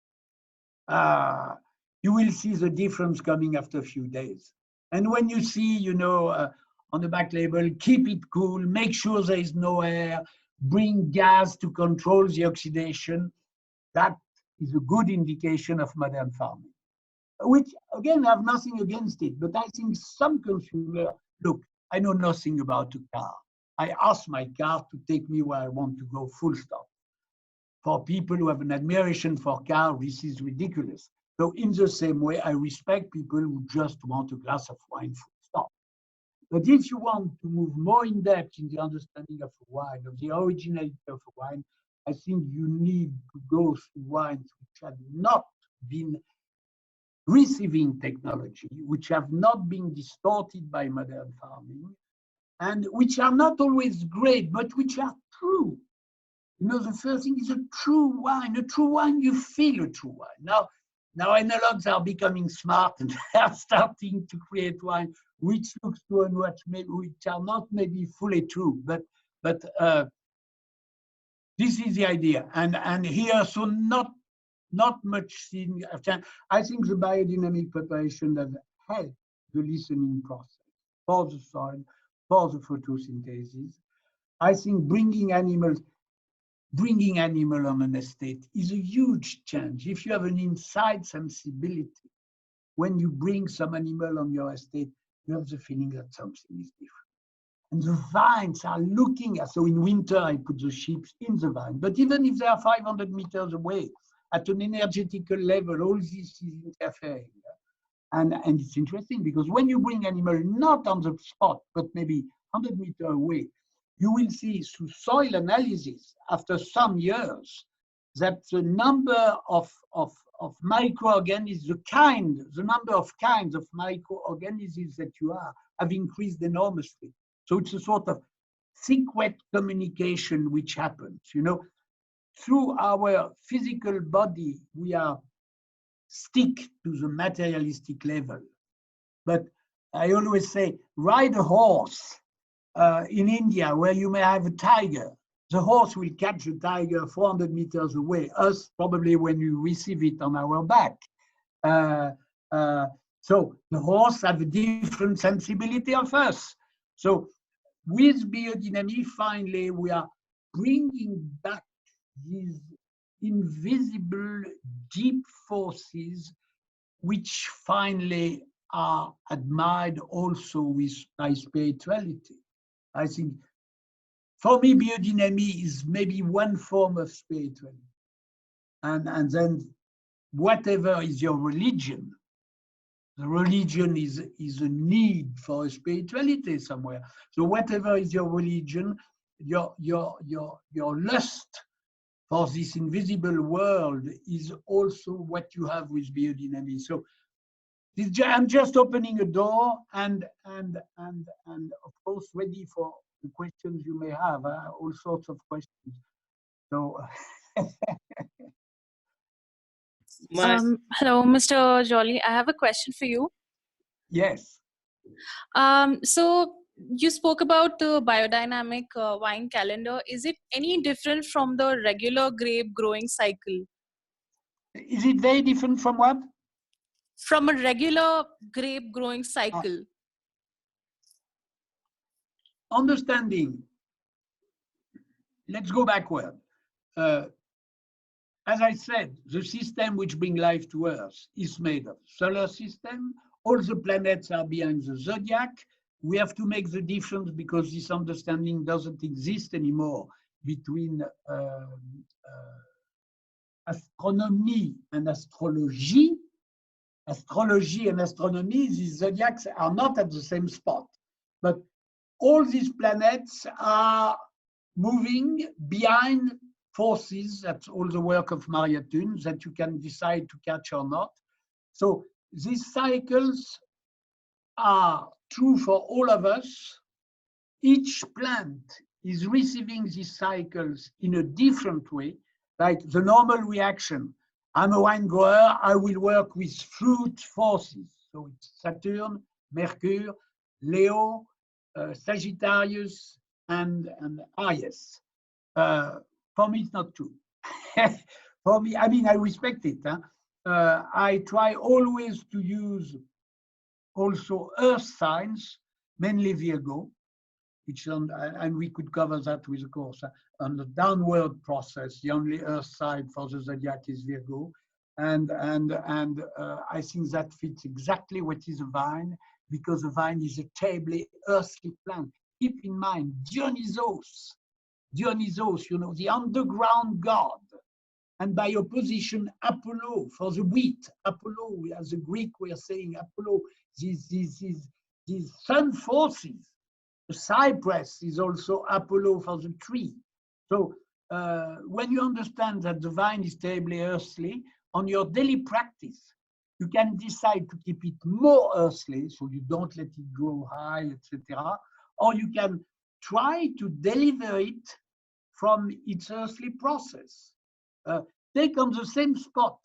You will see the difference coming after a few days. And when you see, on the back label, keep it cool, make sure there is no air, bring gas to control the oxidation, that is a good indication of modern farming. Which, again, I have nothing against it, but I think some consumer, look, I know nothing about a car. I ask my car to take me where I want to go, full stop. For people who have an admiration for cars, this is ridiculous. So in the same way, I respect people who just want a glass of wine, full stop. But if you want to move more in depth in the understanding of wine, of the originality of wine, I think you need to go through wines which have not been receiving technology, which have not been distorted by modern farming, and which are not always great, but which are true. The first thing is a true wine. A true wine, you feel a true wine. Now analogs are becoming smart and they are starting to create wine which looks to and which are not maybe fully true, but this is the idea. And here, so not much thing. I think the biodynamic preparation has helped the listening process for the soil, for the photosynthesis. I think bringing animal on an estate is a huge change. If you have an inside sensibility, when you bring some animal on your estate, you have the feeling that something is different. And the vines are looking at, so in winter, I put the sheep in the vine, but even if they are 500 meters away, at an energetical level, all this is interfering. And it's interesting because when you bring animal not on the spot, but maybe 100 meters away, you will see through soil analysis after some years that the number of microorganisms, the number of kinds of microorganisms that you have increased enormously. So it's a sort of secret communication which happens, through our physical body, we are stick to the materialistic level. But I always say, ride a horse in India where you may have a tiger. The horse will catch the tiger 400 meters away, us probably when you receive it on our back. So the horse have a different sensibility of us. So with biodynamics, finally, we are bringing back these invisible deep forces which finally are admired also by spirituality. I think for me biodynamics is maybe one form of spirituality, and then whatever is your religion, the religion is a need for a spirituality somewhere. So whatever is your religion, your lust for this invisible world is also what you have with biodynamics. So I'm just opening a door and of course ready for the questions you may have, all sorts of questions. So hello, Mr. Joly. I have a question for you. yes. So you spoke about the biodynamic wine calendar. Is it any different from the regular grape growing cycle? Is it very different from what? From a regular grape growing cycle. Understanding. Let's go backward. As I said, the system which brings life to Earth is made of solar system. All the planets are behind the zodiac. We have to make the difference because this understanding doesn't exist anymore between astronomy and astrology. Astrology and astronomy, these zodiacs are not at the same spot. But all these planets are moving behind forces. That's all the work of Maria Thun, that you can decide to catch or not. So these cycles are true for all of us. Each plant is receiving these cycles in a different way, like the normal reaction. I'm a wine grower, I will work with fruit forces. So it's Saturn, Mercury, Leo, Sagittarius, and Aries. For me, it's not true. For me, I mean, I respect it. Huh? I try always to use also earth signs, mainly Virgo, which and we could cover that with a course on the downward process. The only earth side for the zodiac is Virgo, and I think that fits exactly what is a vine, because a vine is a terribly earthly plant. Keep in mind Dionysos, you know, the underground god, and by opposition Apollo for the wheat. Apollo, as a Greek, we are saying Apollo. These sun forces. The cypress is also Apollo for the tree. So when you understand that the vine is terribly earthly, on your daily practice, you can decide to keep it more earthly, so you don't let it grow high, etc. Or you can try to deliver it from its earthly process. Take on the same spot,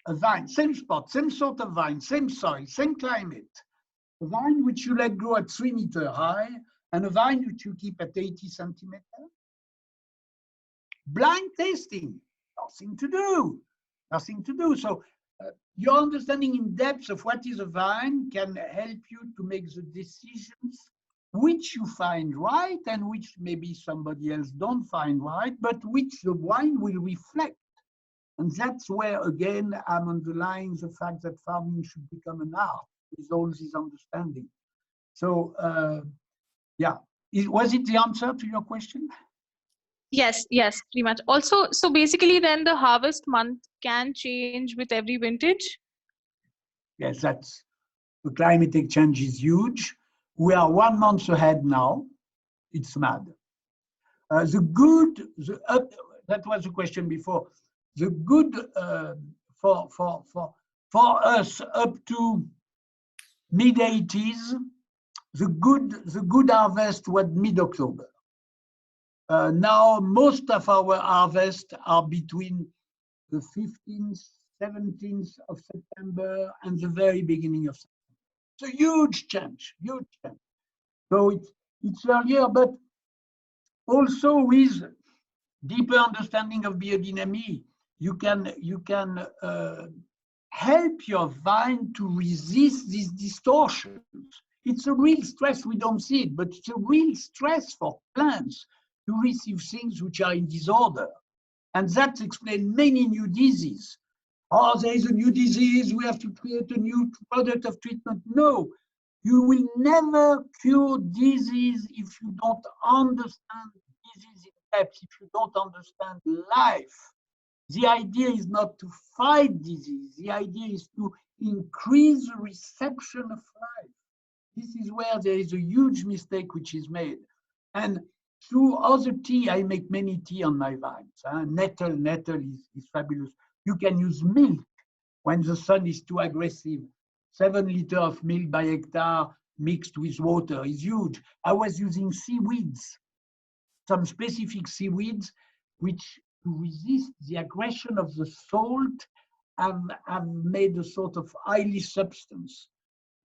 a vine, same spot, same sort of vine, same soil, same climate. A vine which you let grow at 3 meters high, and a vine which you keep at 80 centimeters. Blind tasting, nothing to do, nothing to do. So your understanding in depth of what is a vine can help you to make the decisions which you find right and which maybe somebody else don't find right, but which the wine will reflect. And that's where, again, I'm underlying the fact that farming should become an art with all this understanding. So, yeah, was it the answer to your question? Yes, yes, pretty much. Also, so basically then the harvest month can change with every vintage? Yes, that's, the climatic change is huge. We are 1 month ahead now. It's mad. That was the question before. The good for us up to mid-80s, the good harvest was mid-October. Now most of our harvests are between the 15th, 17th of September and the very beginning of September. It's a huge change, huge change. So it's earlier, but also with deeper understanding of biodynamics, you can help your vine to resist these distortions. It's a real stress, we don't see it, but it's a real stress for plants to receive things which are in disorder. And that explains many new diseases. Oh, there is a new disease, we have to create a new product of treatment. No, you will never cure disease if you don't understand disease in depth, if you don't understand life. The idea is not to fight disease. The idea is to increase the reception of life. This is where there is a huge mistake which is made. And through other tea, I make many tea on my vines. Nettle is fabulous. You can use milk when the sun is too aggressive. 7 liters of milk by hectare mixed with water is huge. I was using seaweeds, some specific seaweeds, which to resist the aggression of the salt have made a sort of oily substance.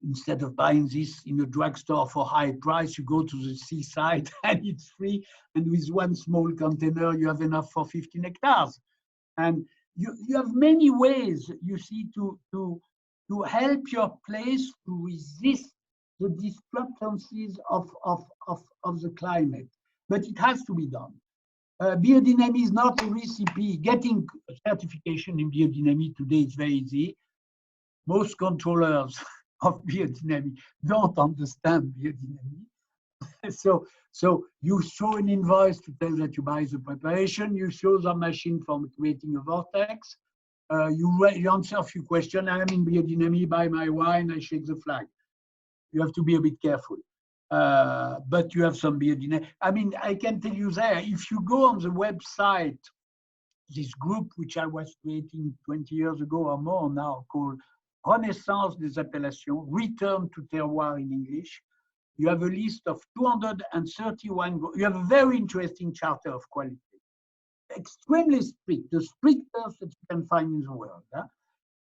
Instead of buying this in a drugstore for high price, you go to the seaside and it's free. And with 1 small container, you have enough for 15 hectares. And you have many ways, you see, to help your place to resist the disturbances of the climate. But it has to be done. Biodynamics is not a recipe. Getting certification in biodynamics today is very easy. Most controllers of biodynamics don't understand biodynamics. So you show an invoice to tell that you buy the preparation, you show the machine for creating a vortex, you answer a few questions. I am in biodynamics, buy my wine, I shake the flag. You have to be a bit careful. But you have some biodynamics. I mean, I can tell you there, if you go on the website, this group which I was creating 20 years ago or more now, called renaissance des appellations, return to terroir in English. You have a list of 231, you have a very interesting charter of quality. Extremely strict, the strictest that you can find in the world.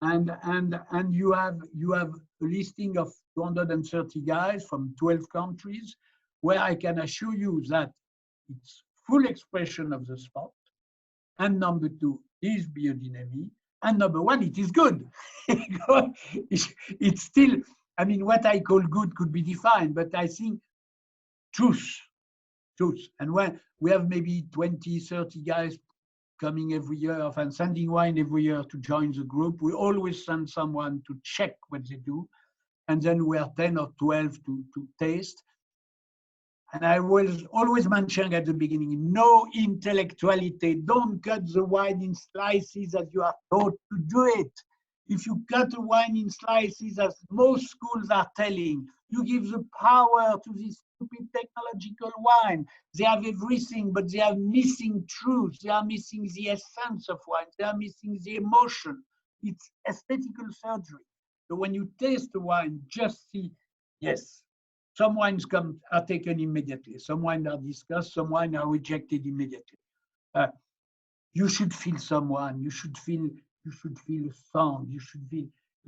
And you have a listing of 230 guys from 12 countries, where I can assure you that it's full expression of the spot. And number two is biodynamics. And number one, it is good. It's still, I mean, what I call good could be defined, but I think truth. And when we have maybe 20, 30 guys coming every year and sending wine every year to join the group, we always send someone to check what they do. And then we are 10 or 12 to taste. And I was always mentioning at the beginning, no intellectuality. Don't cut the wine in slices as you are taught to do it. If you cut a wine in slices, as most schools are telling, you give the power to this stupid technological wine. They have everything, but they are missing truth. They are missing the essence of wine. They are missing the emotion. It's aesthetical surgery. So when you taste the wine, just see, yes, some wines are taken immediately. Some wines are discussed. Some wines are rejected immediately. You should feel someone. You should feel a sound. You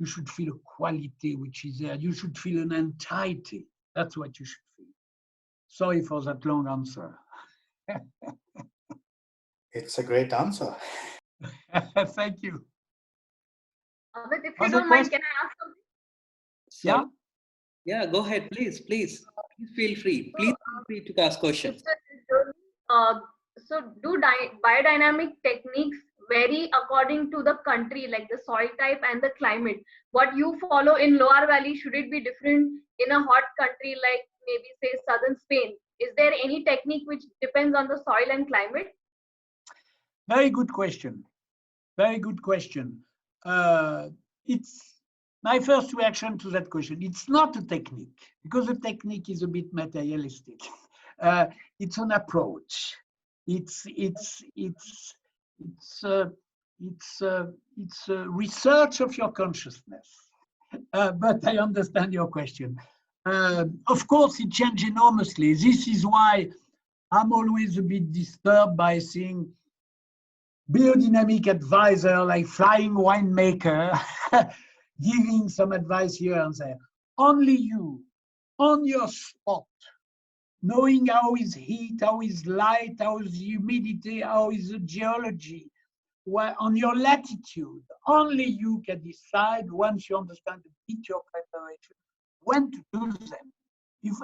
should feel a quality which is there. You should feel an entirety. That's what you should feel. Sorry for that long answer. It's a great answer. Thank you. Amit, if you Other don't mind, question? can I ask something? Yeah. Yeah, go ahead, please feel free. Please feel free to ask questions. So do biodynamic techniques vary according to the country, like the soil type and the climate? What you follow in Loire Valley, should it be different in a hot country like maybe say southern Spain? Is there any technique which depends on the soil and climate? Very good question. Very good question. It's my first reaction to that question. It's not a technique, because a technique is a bit materialistic. It's an approach. It's a research of your consciousness. But I understand your question. Of course, it changed enormously. This is why I'm always a bit disturbed by seeing biodynamic advisor like flying winemaker giving some advice here and there. Only you, on your spot, knowing how is heat, how is light, how is humidity, how is the geology, on your latitude, only you can decide, once you understand the feature of preparation, when to do them. If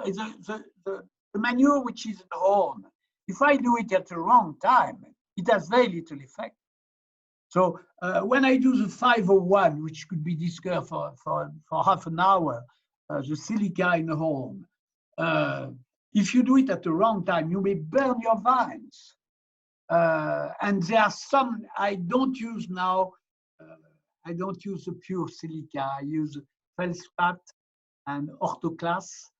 the manure which is in the horn, if I do it at the wrong time, it has very little effect. So when I do the 501, which could be discussed for half an hour, the silica in the horn, if you do it at the wrong time, you may burn your vines. And there are some, I don't use now, I don't use the pure silica. I use feldspar and orthoclase.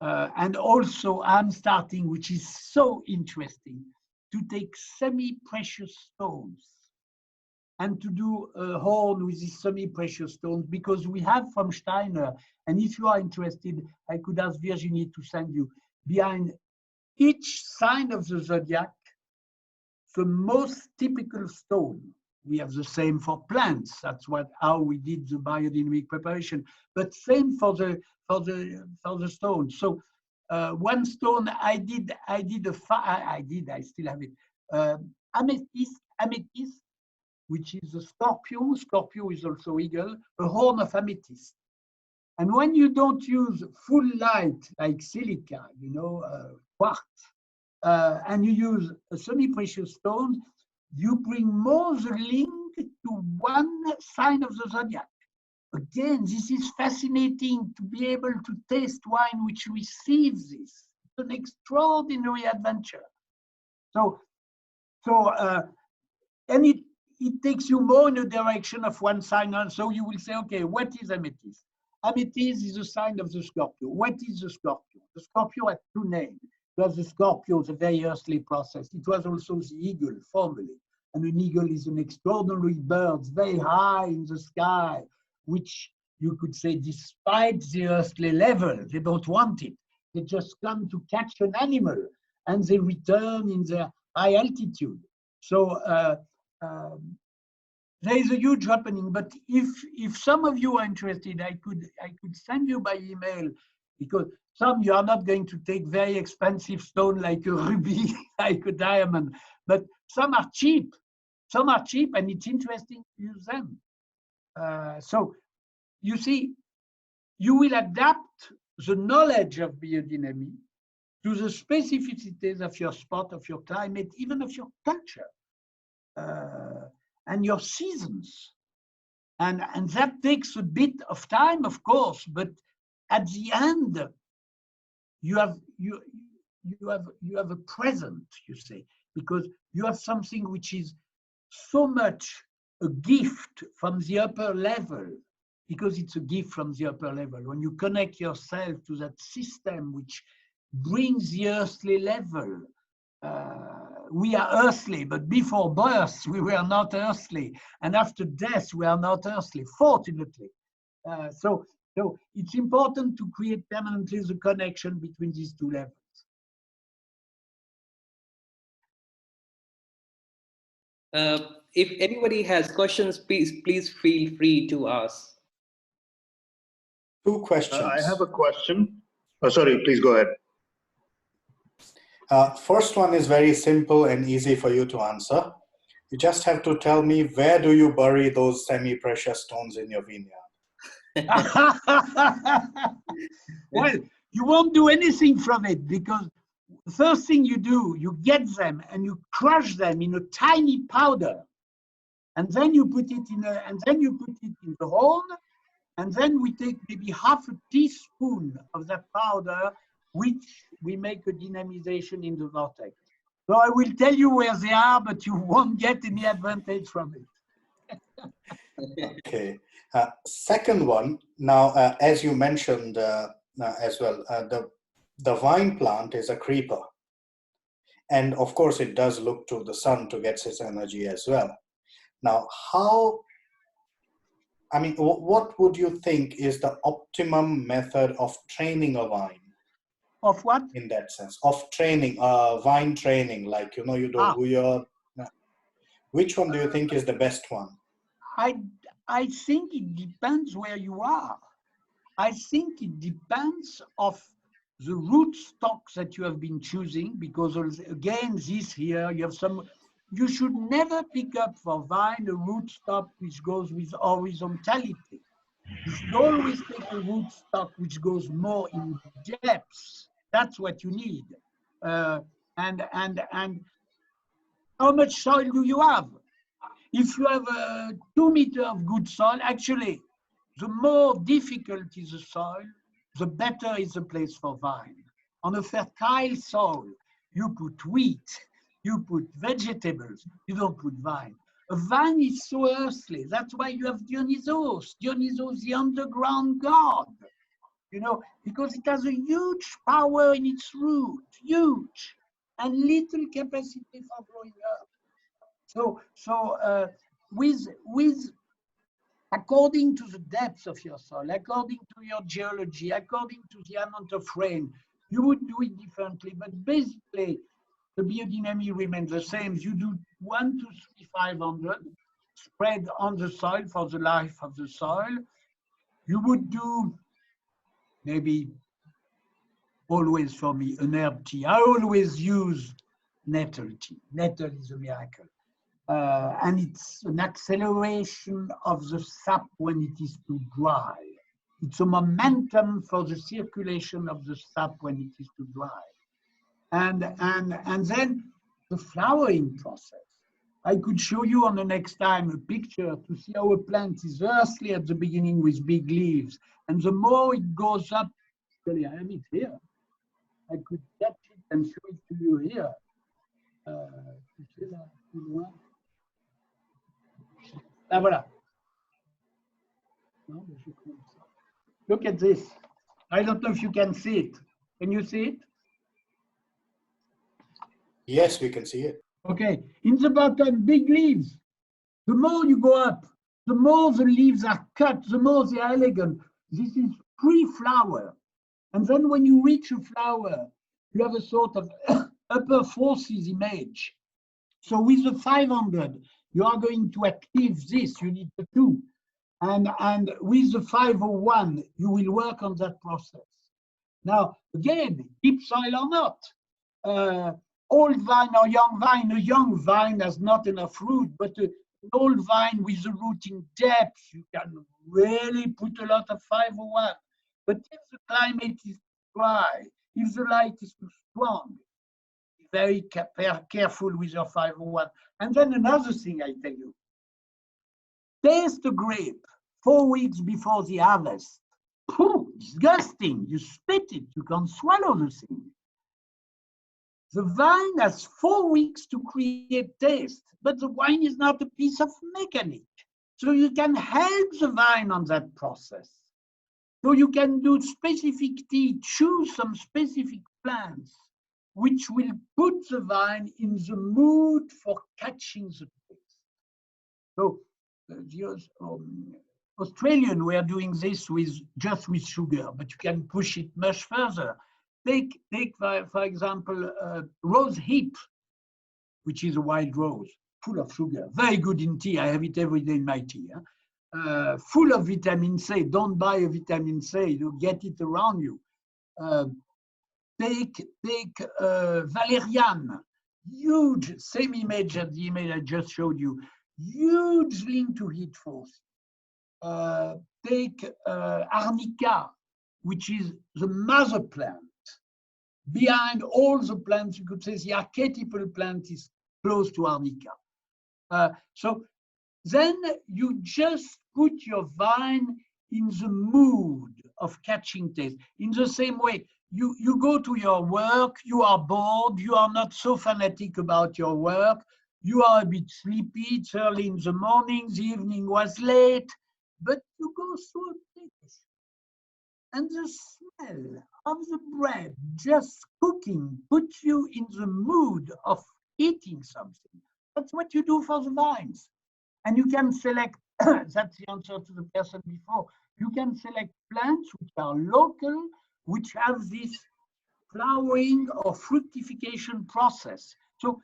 And also I'm starting, which is so interesting, to take semi-precious stones and to do a horn with these semi-precious stones, because we have from Steiner, and if you are interested, I could ask Virginie to send you, behind each sign of the zodiac, the most typical stone. We have the same for plants. That's how we did the biodynamic preparation. But same for the stones. So one stone I still have it. Amethyst, which is a scorpion. Scorpio is also eagle. A horn of amethyst. And when you don't use full light like silica, quartz, and you use a semi-precious stone, you bring more the link to one sign of the zodiac. Again, this is fascinating to be able to taste wine which receives this. It's an extraordinary adventure. And it takes you more in the direction of one sign. So you will say, okay, what is amethyst? Amethyst is a sign of the Scorpio. What is the Scorpio? The Scorpio had two names. It was the Scorpio, the very earthly process. It was also the eagle, formerly. And an eagle is an extraordinary bird, very high in the sky, which you could say, despite the earthly level. They don't want it. They just come to catch an animal and they return in their high altitude. So there is a huge happening. But if some of you are interested, I could send you by email, because some you are not going to take very expensive stone like a ruby, like a diamond, but some are cheap. Some are cheap, and it's interesting to use them. So you see, you will adapt the knowledge of biodynamics to the specificities of your spot, of your climate, even of your culture, and your seasons. And that takes a bit of time, of course, but at the end, you have a present, you say, because you have something which is so much a gift from the upper level, because it's a gift from the upper level. When you connect yourself to that system which brings the earthly level, we are earthly, but before birth, we were not earthly. And after death, we are not earthly, fortunately. So it's important to create permanently the connection between these two levels. If anybody has questions, please feel free to ask. 2 questions. I have a question. Oh, sorry, please go ahead. First one is very simple and easy for you to answer. You just have to tell me, where do you bury those semi-precious stones in your vineyard? Well, you won't do anything from it, because the first thing you do, you get them and you crush them in a tiny powder, and then you put it in the horn, and then we take maybe half a teaspoon of that powder, which we make a dynamization in the vortex. So I will tell you where they are, but you won't get any advantage from it. Okay. Second one, now, as you mentioned as well, the vine plant is a creeper. And of course, it does look to the sun to get its energy as well. Now, what would you think is the optimum method of training a vine? Of what? In that sense, of training, vine training, like, you do your, which one do you think is the best one? I think it depends where you are. I think it depends of the root stocks that you have been choosing, because again, this here, you should never pick up for vine a root stock which goes with horizontality. You should always take a root stock which goes more in depth. That's what you need. And how much soil do you have? If you have 2 meters of good soil, actually, the more difficult is the soil, the better is the place for vine. On a fertile soil, you put wheat, you put vegetables, you don't put vine. A vine is so earthly. That's why you have Dionysos. Dionysos, the underground god, because it has a huge power in its root, huge, and little capacity for growing up. So according to the depth of your soil, according to your geology, according to the amount of rain, you would do it differently. But basically, the biodynamics remains the same. You do 1 to 3, 500 spread on the soil for the life of the soil. You would do maybe, always for me, an herb tea. I always use nettle tea. Nettle is a miracle. And it's an acceleration of the sap when it is too dry. It's a momentum for the circulation of the sap when it is too dry. And then the flowering process. I could show you on the next time a picture to see how a plant is earthly at the beginning with big leaves. And the more it goes up, actually, I have it here. I could catch it and show it to you here. Voilà. Look at this. I don't know if you can see it. Can you see it? Yes, we can see it. Okay. In the bottom, big leaves. The more you go up, the more the leaves are cut, the more they are elegant. This is pre-flower. And then when you reach a flower, you have a sort of upper forces image. So with the 500, you are going to achieve this, you need the 2. And with the 501, you will work on that process. Now, again, deep soil or not, old vine or young vine, a young vine has not enough root, but an old vine with the rooting depth, you can really put a lot of 501. But if the climate is dry, if the light is too strong, be very careful with your 501. And then another thing I tell you, taste a grape 4 weeks before the harvest. Pooh, disgusting, you spit it, you can't swallow the thing. The vine has 4 weeks to create taste, but the wine is not a piece of mechanic. So you can help the vine on that process. So you can do specific tea, choose some specific plants, which will put the vine in the mood for catching the taste. So the Australian were doing this just with sugar, but you can push it much further. Take for example, rose hip, which is a wild rose, full of sugar, very good in tea. I have it every day in my tea. Full of vitamin C. Don't buy a vitamin C, you get it around you. Take valerian, huge, same image as the image I just showed you, huge link to heat force. Take arnica, which is the mother plant. Behind all the plants, you could say the archetypal plant is close to arnica. So then you just put your vine in the mood of catching taste. In the same way, you go to your work, you are bored, you are not so fanatic about your work, you are a bit sleepy, it's early in the morning, the evening was late, but you go through a dish. And the smell of the bread just cooking puts you in the mood of eating something. That's what you do for the vines. And you can select, that's the answer to the person before, you can select plants which are local, which have this flowering or fructification process. So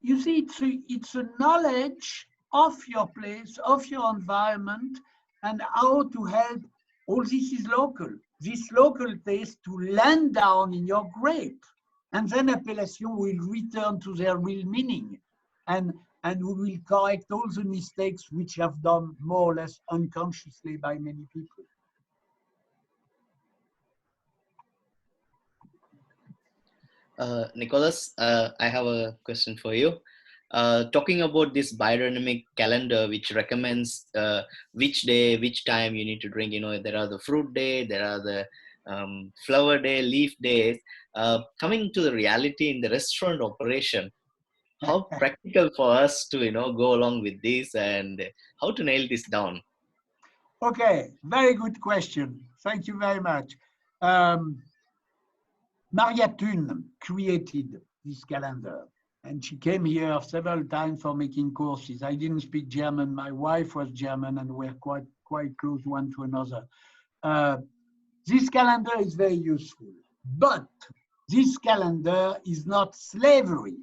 you see, it's a knowledge of your place, of your environment, and how to help. All this is local. This local taste to land down in your grape. And then appellation will return to their real meaning. And we will correct all the mistakes which have done more or less unconsciously by many people. Nicolas, I have a question for you. Talking about this biodynamic calendar, which recommends which day, which time you need to drink. You know, there are the fruit day, there are the flower day, leaf days. Coming to the reality in the restaurant operation, how practical for us to, you know, go along with this and how to nail this down? Okay, very good question. Thank you very much. Maria Thun created this calendar, and she came here several times for making courses. I didn't speak German. My wife was German, and we're quite close one to another. This calendar is very useful, but this calendar is not slavery.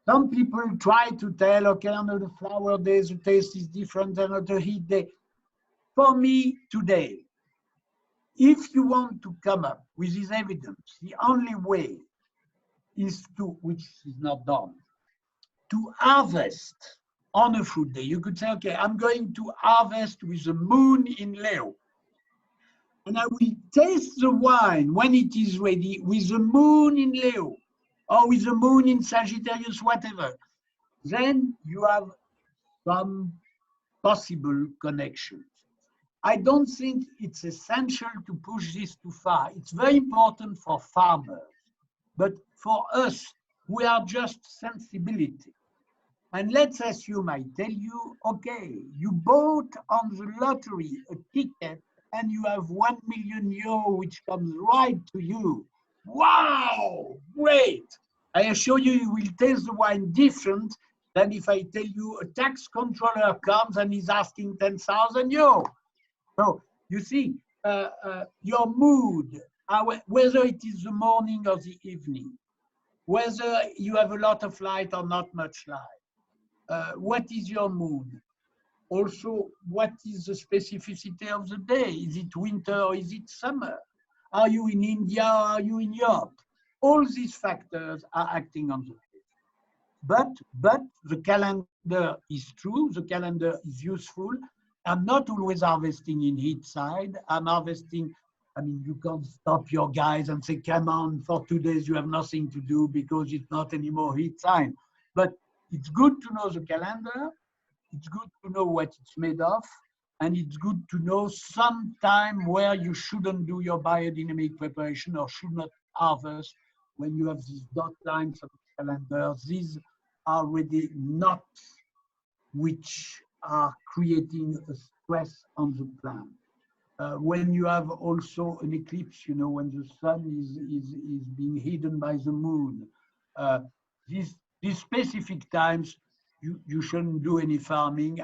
Some people try to tell, okay, on the flower days, the taste is different than on the heat day. For me, today, if you want to come up with this evidence, the only way is to, which is not done, to harvest on a fruit day. You could say, okay, I'm going to harvest with the moon in Leo. And I will taste the wine when it is ready with the moon in Leo or with the moon in Sagittarius, whatever. Then you have some possible connections. I don't think it's essential to push this too far. It's very important for farmers, but for us, we are just sensibility. And let's assume I tell you, okay, you bought on the lottery a ticket and you have 1 million euro, which comes right to you. Wow, great. I assure you, you will taste the wine different than if I tell you a tax controller comes and is asking 10,000 euros. So you see, your mood, whether it is the morning or the evening, whether you have a lot of light or not much light, what is your mood? Also, what is the specificity of the day? Is it winter or is it summer? Are you in India or are you in Europe? All these factors are acting on the place. But the calendar is true, the calendar is useful. I'm not always harvesting in heat side. I'm harvesting, I mean, you can't stop your guys and say, come on, for 2 days you have nothing to do because it's not anymore heat side. But it's good to know the calendar. It's good to know what it's made of. And it's good to know some time where you shouldn't do your biodynamic preparation or should not harvest when you have these dot lines of the calendar. These are already not which are creating a stress on the plant. When you have also an eclipse, you know, when the sun is being hidden by the moon, these specific times, you shouldn't do any farming.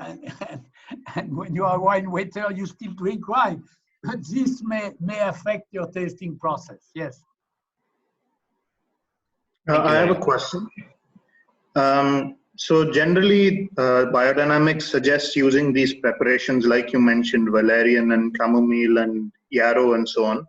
And when you are wine waiter, you still drink wine. But this may affect your tasting process, yes. I have a question. So generally, biodynamics suggests using these preparations, like you mentioned, valerian and chamomile and yarrow and so on.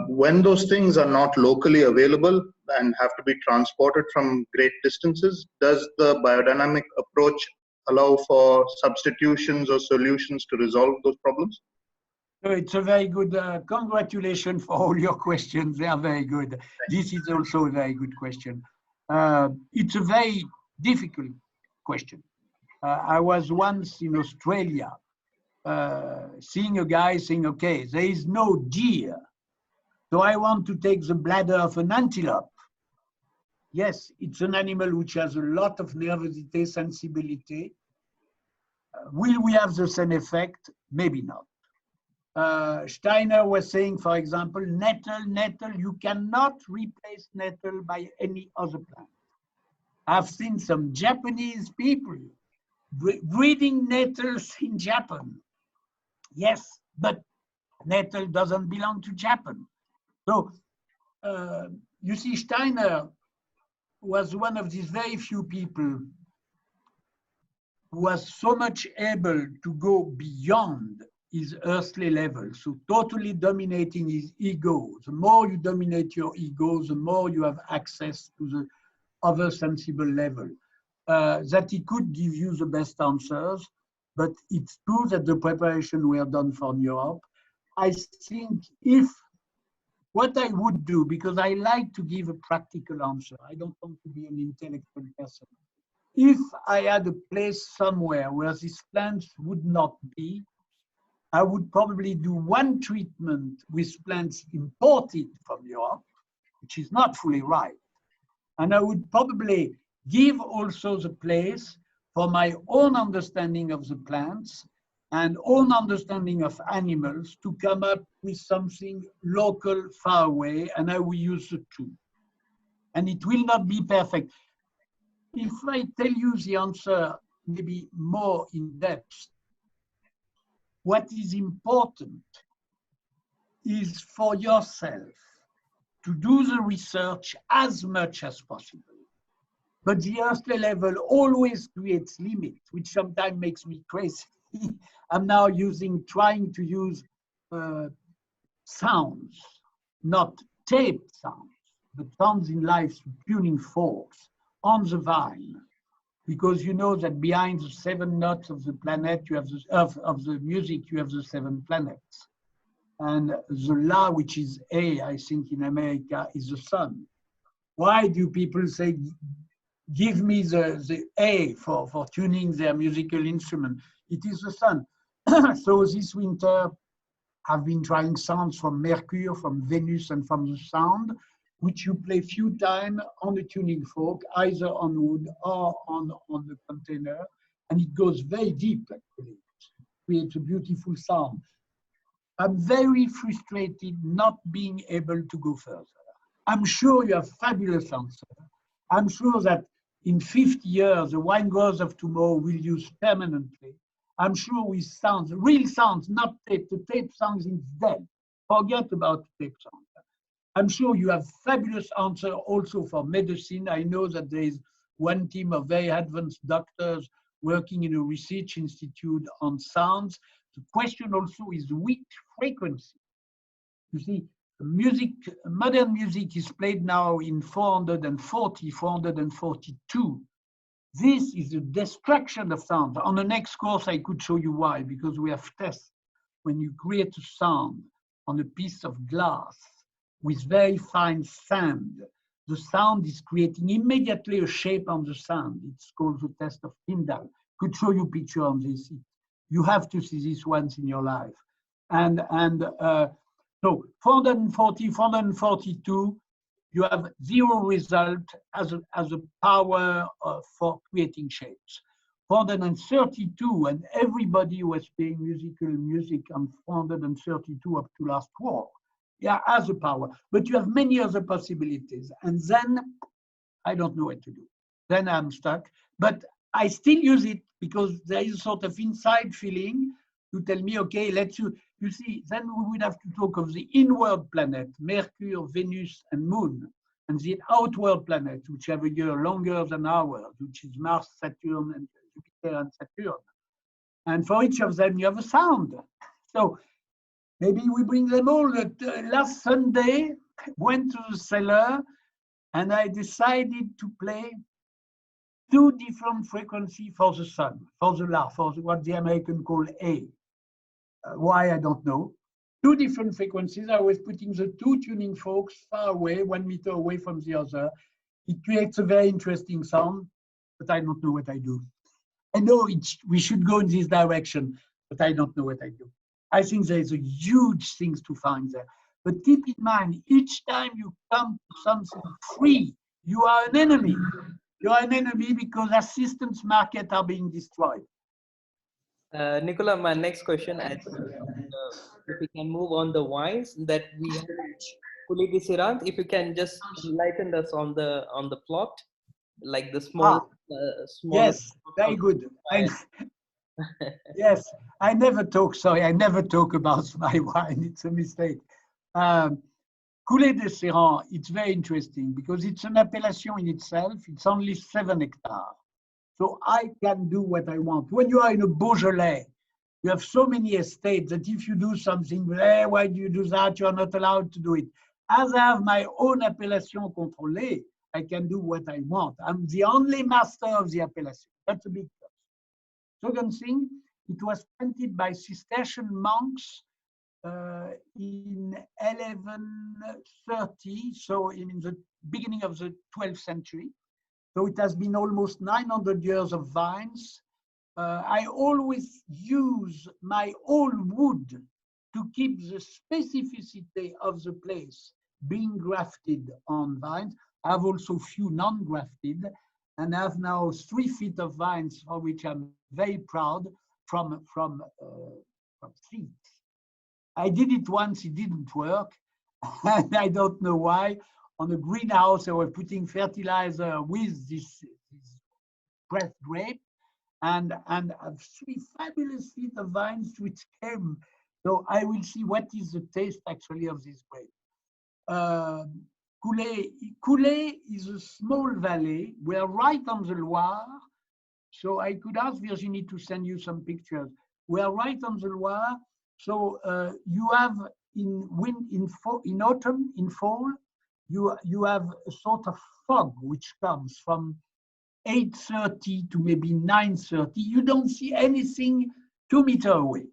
When those things are not locally available and have to be transported from great distances, does the biodynamic approach allow for substitutions or solutions to resolve those problems? It's a very good, congratulations for all your questions. They are very good. This is also a very good question. It's a very difficult question. I was once in Australia seeing a guy saying, okay, there is no deer, so I want to take the bladder of an antelope. Yes, it's an animal which has a lot of nervosity, sensibility. Will we have the same effect? Maybe not. Steiner was saying, for example, nettle, you cannot replace nettle by any other plant. I've seen some Japanese people breeding nettles in Japan. Yes, but nettle doesn't belong to Japan. So, you see, Steiner was one of these very few people who was so much able to go beyond his earthly level, so totally dominating his ego. The more you dominate your ego, the more you have access to the other sensible level. That he could give you the best answers, but it's true that the preparation were done from Europe. I think what I would do, because I like to give a practical answer, I don't want to be an intellectual person. If I had a place somewhere where these plants would not be, I would probably do one treatment with plants imported from Europe, which is not fully right. And I would probably give also the place for my own understanding of the plants and own understanding of animals to come up with something local, far away, and I will use the two. And it will not be perfect. If I tell you the answer maybe more in depth, what is important is for yourself to do the research as much as possible. But the earthly level always creates limits, which sometimes makes me crazy. I'm now trying to use sounds, not taped sounds, but sounds in life, tuning forks on the vine. Because you know that behind the 7 notes of the planet, you have of the music, you have the 7 planets. And the La, which is A, I think in America, is the sun. Why do people say, give me the A for tuning their musical instrument? It is the sun. So this winter, I've been trying sounds from Mercury, from Venus, and from the sound, which you play few times on the tuning fork, either on wood or on the container, and it goes very deep, actually. It creates a beautiful sound. I'm very frustrated not being able to go further. I'm sure you have fabulous answers. I'm sure that in 50 years, the wine growers of tomorrow will use permanently. I'm sure with sounds, real sounds, not tape. The tape sounds is dead. Forget about tape sounds. I'm sure you have fabulous answer also for medicine. I know that there is one team of very advanced doctors working in a research institute on sounds. The question also is which frequency. You see, music, modern music is played now in 440, 442. This is the destruction of sound. On the next course, I could show you why, because we have tests. When you create a sound on a piece of glass with very fine sand, the sound is creating immediately a shape on the sand. It's called the test of Tyndall. Could show you picture on this. You have to see this once in your life. So 440, 442, you have zero result as a power for creating shapes. 432, and everybody was playing music on 432 up to last war. Yeah, as a power. But you have many other possibilities. And then I don't know what to do. Then I'm stuck. But I still use it because there is a sort of inside feeling to tell me, okay, you see, then we would have to talk of the inward planet, Mercury, Venus, and Moon, and the outward planets, which have a year longer than ours, which is Mars, Saturn, and Jupiter and Saturn. And for each of them, you have a sound. So maybe we bring them all. Last Sunday, went to the cellar, and I decided to play 2 different frequencies for the sun, for the La, for what the Americans call A. Why, I don't know. 2 different frequencies. I was putting the 2 tuning forks far away, 1 meter away from the other. It creates a very interesting sound, but I don't know what I do. I know we should go in this direction, but I don't know what I do. I think there's a huge things to find there. But keep in mind, each time you come to something free, you are an enemy. You are an enemy because assistance markets are being destroyed. Nicolas, my next question is if we can move on the wines that we have. Coulée de Serrant, if you can just enlighten us on the plot, like the small. Yes, very good. Yes, I never talk. Sorry, I never talk about my wine. It's a mistake. Coulée de Serrant, it's very interesting because it's an appellation in itself. It's only 7 hectares. So I can do what I want. When you are in a Beaujolais, you have so many estates that if you do something, hey, why do you do that? You are not allowed to do it. As I have my own appellation contrôlée, I can do what I want. I'm the only master of the appellation. That's a big plus. Second thing, it was planted by Cistercian monks in 1130, so in the beginning of the 12th century. So it has been almost 900 years of vines. I always use my own wood to keep the specificity of the place being grafted on vines. I have also few non-grafted, and I have now 3 feet of vines for which I'm very proud from seeds. I did it once, it didn't work, and I don't know why. On a greenhouse, I was putting fertilizer with this pressed grape, and I have 3 fabulous feet of vines which came. So I will see what is the taste actually of this grape. Coulée is a small valley. We are right on the Loire. So I could ask Virginie to send you some pictures. We are right on the Loire. So you have in autumn, in fall, you have a sort of fog which comes from 8:30 to maybe 9:30. You don't see anything 2 meters away.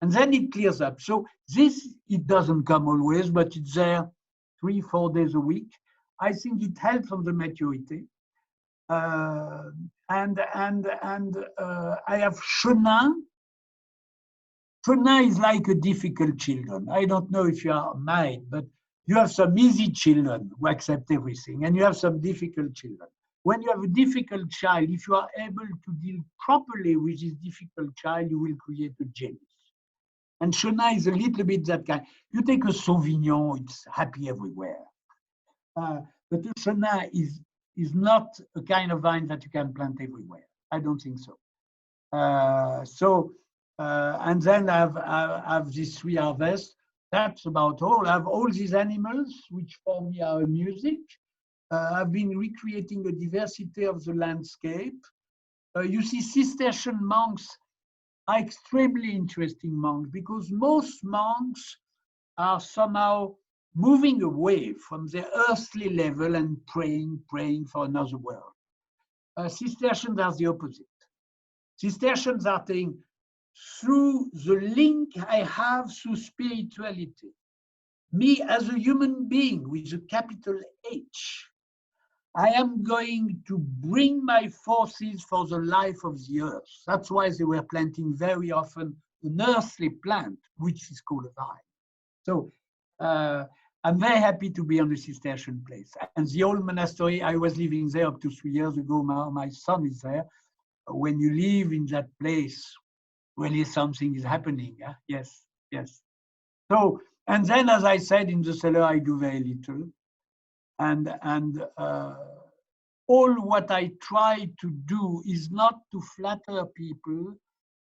And then it clears up. So it doesn't come always, but it's there 3-4 days a week. I think it helps on the maturity. I have Chenin. Chenin is like a difficult children. I don't know if you are married, but you have some easy children who accept everything, and you have some difficult children. When you have a difficult child, if you are able to deal properly with this difficult child, you will create a genius. And Chenin is a little bit that kind. You take a Sauvignon, it's happy everywhere. But the Chenin is is not a kind of vine that you can plant everywhere. I don't think so. And then I have these 3 harvests. That's about all. I have all these animals, which for me are music. I've been recreating a diversity of the landscape. You see, Cistercian monks are extremely interesting monks because most monks are somehow moving away from their earthly level and praying for another world. Cistercians are the opposite. Cistercians are saying, through the link I have through spirituality, me as a human being with a capital H, I am going to bring my forces for the life of the earth. That's why they were planting very often an earthly plant, which is called a vine. So I'm very happy to be on the Cistercian place. And the old monastery, I was living there up to 3 years ago. My son is there. When you live in that place, really something is happening. Yes, yes. So, and then, as I said, in the cellar, I do very little. And all what I try to do is not to flatter people.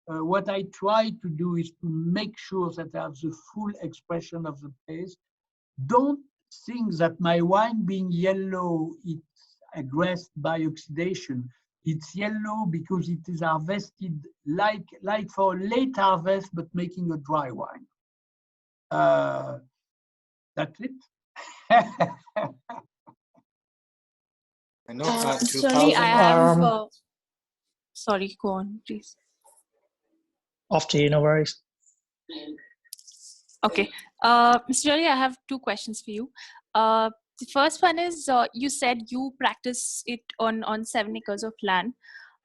What I try to do is to make sure that I have the full expression of the place. Don't think that my wine being yellow, it's aggressed by oxidation. It's yellow because it is harvested like for a late harvest, but making a dry wine. That's it. I know. Sorry, I have. Sorry, go on, please. Off to you, no worries. Okay, Mr. Joly, I have 2 questions for you. The first one is, you said you practice it on 7 acres of land.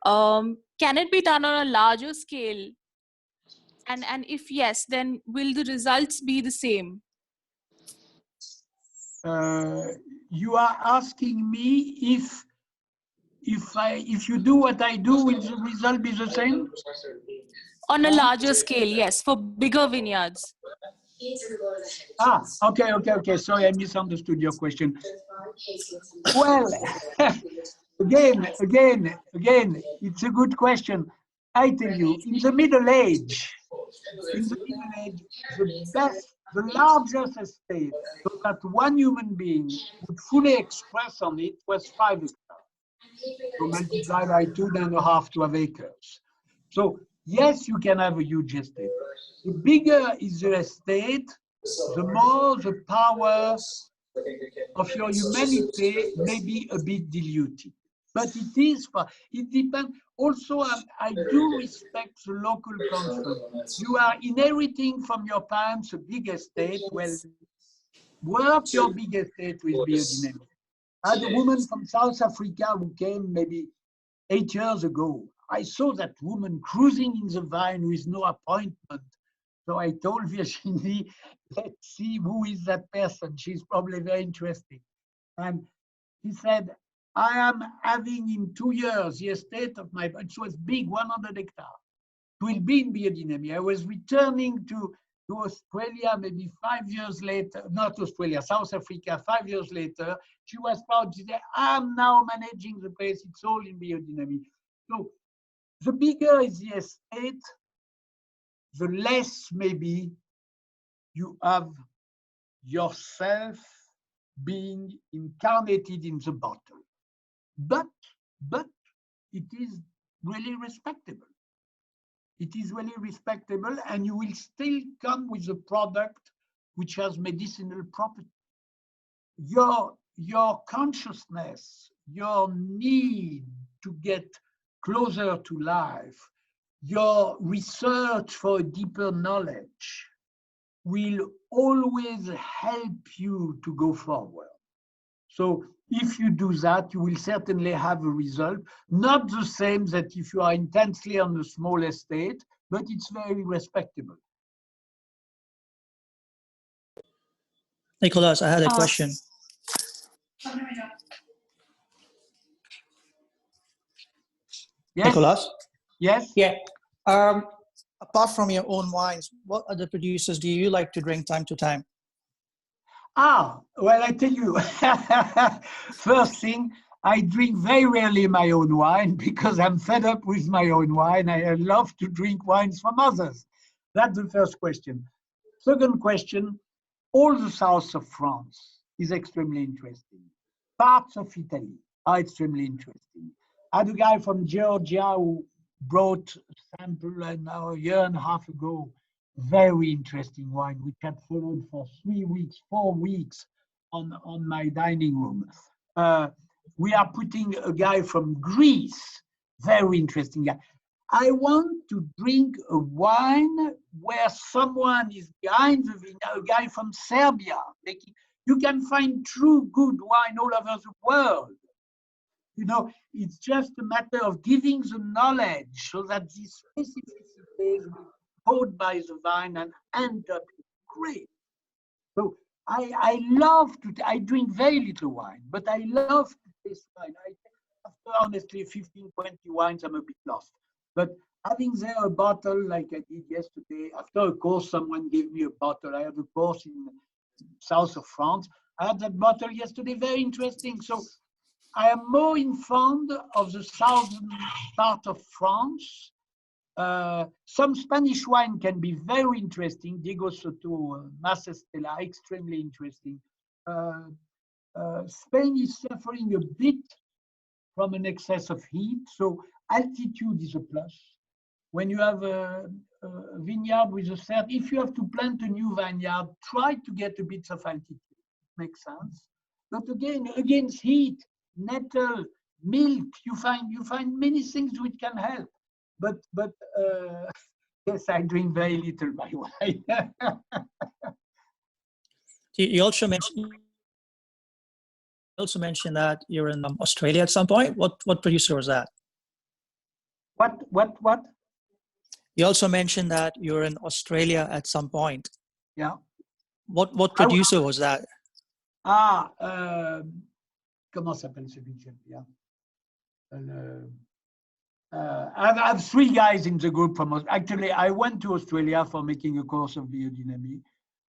Can it be done on a larger scale? And if yes, then will the results be the same? You are asking me if you do what I do, will the result be the same? On a larger scale, yes, for bigger vineyards. Okay. Sorry, I misunderstood your question. Well, again, it's a good question. I tell you, in the Middle Age, the largest estate, so that one human being would fully express on it, was 5 hectares. So multiply by 2.5 to have acres. So yes, you can have a huge estate. The bigger is the estate, the more the power of your humanity may be a bit diluted. But it depends. Also, I do respect the local constraint. You are inheriting from your parents a big estate. Well, work your big estate with biodynamics. I had a woman from South Africa who came maybe 8 years ago. I saw that woman cruising in the vine with no appointment. So I told Virginie, let's see who is that person. She's probably very interesting. And he said, I am having in 2 years the estate of my, it was big, 100 hectares. It will be in biodynamics. I was returning to Australia maybe 5 years later, not Australia, South Africa, 5 years later. She was proud. She said, I'm now managing the place. It's all in biodynamics. So the bigger is the estate, the less maybe you have yourself being incarnated in the bottle. But it is really respectable. It is really respectable, and you will still come with a product which has medicinal property. Your consciousness, your need to get closer to life, your research for deeper knowledge will always help you to go forward. So if you do that, you will certainly have a result, not the same that if you are intensely on a small estate, but it's very respectable. Nicolas, I had a question. Yes? Nicolas? Yes? Yeah. Apart from your own wines, what other producers do you like to drink time to time? Well, I tell you, first thing, I drink very rarely my own wine because I'm fed up with my own wine. I love to drink wines from others. That's the first question. Second question, all the south of France is extremely interesting. Parts of Italy are extremely interesting. I had a guy from Georgia who brought a sample now a year and a half ago. Very interesting wine, which had followed for 3 weeks, 4 weeks on my dining room. We are putting a guy from Greece, very interesting guy. I want to drink a wine where someone is behind the vineyard, a guy from Serbia. You can find true good wine all over the world. You know, it's just a matter of giving the knowledge so that these specificities will be taught by the vine and end up great. So I love to, I drink very little wine, but I love to taste wine. After honestly 15, 20 wines, I'm a bit lost. But having there a bottle like I did yesterday, after a course, someone gave me a bottle. I had a course in south of France. I had that bottle yesterday, very interesting. So I am more informed of the southern part of France. Some Spanish wine can be very interesting. Diego Soto, Macestela, extremely interesting. Spain is suffering a bit from an excess of heat, so altitude is a plus. When you have a vineyard with a certain, if you have to plant a new vineyard, try to get a bit of altitude. Makes sense. But again, against heat, nettle, milk, you find many things which can help. But yes, I drink very little my wine. You also mentioned that you're in Australia at some point. What producer was that? What? You also mentioned that you're in Australia at some point. Yeah. What producer was that? Comment s'appelle celui que j'aime bien? I have 3 guys in the group from. Actually, I went to Australia for making a course of biodynamics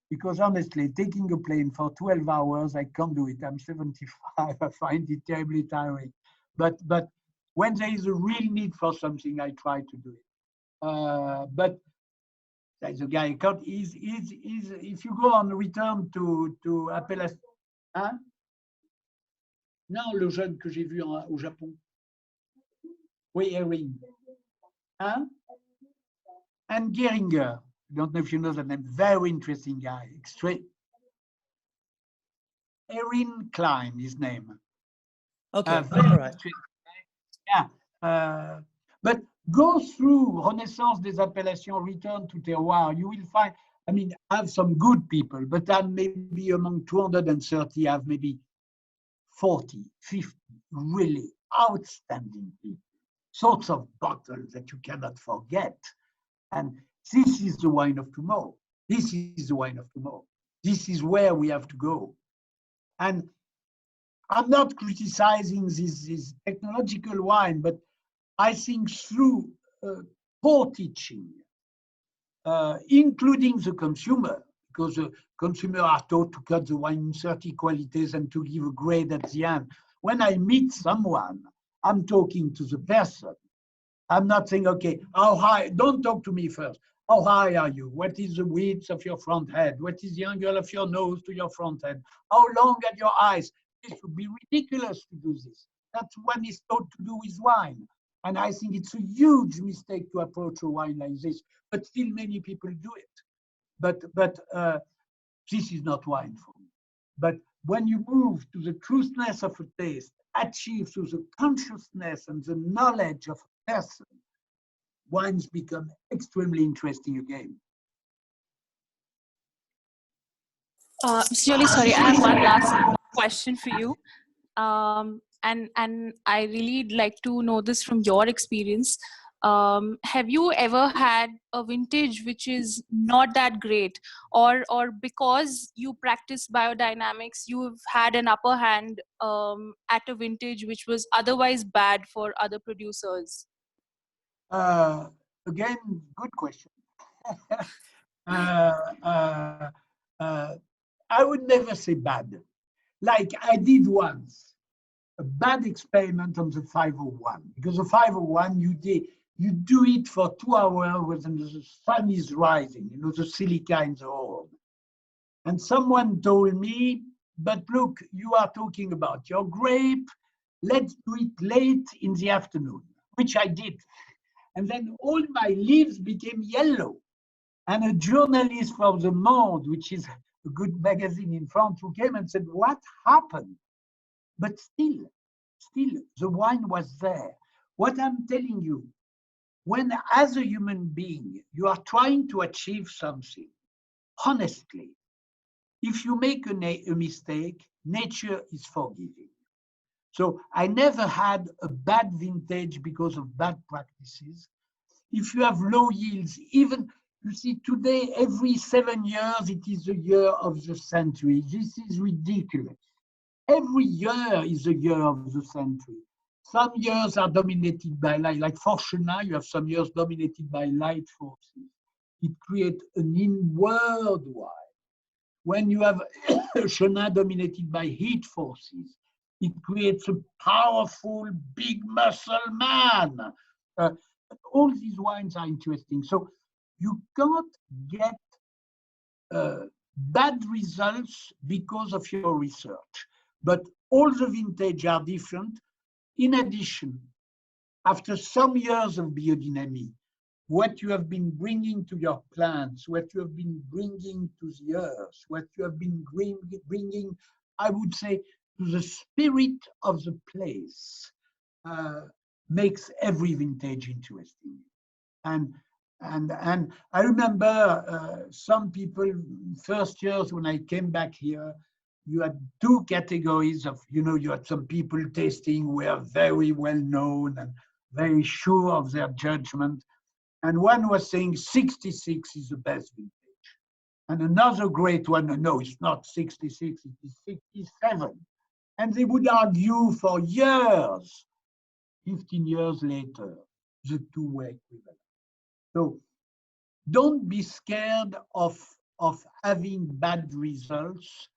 because honestly, taking a plane for 12 hours, I can't do it. I'm 75. I find it terribly tiring. But when there is a real need for something, I try to do it. But there's a guy. If you go on return to Appellation, hein? Non, le jeune que j'ai vu au Japon. Oui, Erin. Hein? And Geringer. I don't know if you know the name. Very interesting guy. Straight. Erin Klein, his name. Okay, all right. Yeah. But go through Renaissance des Appellations, Return to Terroir. You will find, I mean, I have some good people, but I'm maybe among 230, I have maybe 40, 50 really outstanding people. Sorts of bottles that you cannot forget. And this is the wine of tomorrow. This is the wine of tomorrow. This is where we have to go. And I'm not criticizing this technological wine, but I think through poor teaching, including the consumer, because the consumer are taught to cut the wine in 30 qualities and to give a grade at the end. When I meet someone, I'm talking to the person. I'm not saying, okay, how high, don't talk to me first. How high are you? What is the width of your front head? What is the angle of your nose to your front head? How long are your eyes? It would be ridiculous to do this. That's what is taught to do with wine. And I think it's a huge mistake to approach a wine like this, but still many people do it. But this is not wine for me. But when you move to the truthfulness of a taste, achieved through the consciousness and the knowledge of a person, wines become extremely interesting again. Really sorry, I have one last question for you. And I really like to know this from your experience. Have you ever had a vintage which is not that great, or because you practice biodynamics, you've had an upper hand at a vintage which was otherwise bad for other producers? Again, good question. I would never say bad. Like I did once. a bad experiment on the 501, because the 501, you do it for 2 hours when the sun is rising, you know, the silica in the ore. And someone told me, but look, you are talking about your grape, let's do it late in the afternoon, which I did. And then all my leaves became yellow. And a journalist from Le Monde, which is a good magazine in France, who came and said, what happened? But still, the wine was there. What I'm telling you, when as a human being, you are trying to achieve something, honestly, if you make a mistake, nature is forgiving. So I never had a bad vintage because of bad practices. If you have low yields, even, you see, today, every 7 years, it is the year of the century. This is ridiculous. Every year is a year of the century. Some years are dominated by light, like for Chenin, you have some years dominated by light forces. It creates an inward wine. When you have Chenin dominated by heat forces, it creates a powerful, big muscle man. All these wines are interesting. So you can't get bad results because of your research. But all the vintage are different. In addition, after some years of biodynamics, what you have been bringing to your plants, what you have been bringing to the earth, what you have been bringing, I would say, to the spirit of the place, makes every vintage interesting. And I remember some people, first years when I came back here, you had 2 categories of, you know, you had some people tasting who were very well known and very sure of their judgment. And one was saying 66 is the best vintage. And another great one, no, it's not 66, it is 67. And they would argue for years. 15 years later, the 2 were equivalent. So don't be scared of having bad results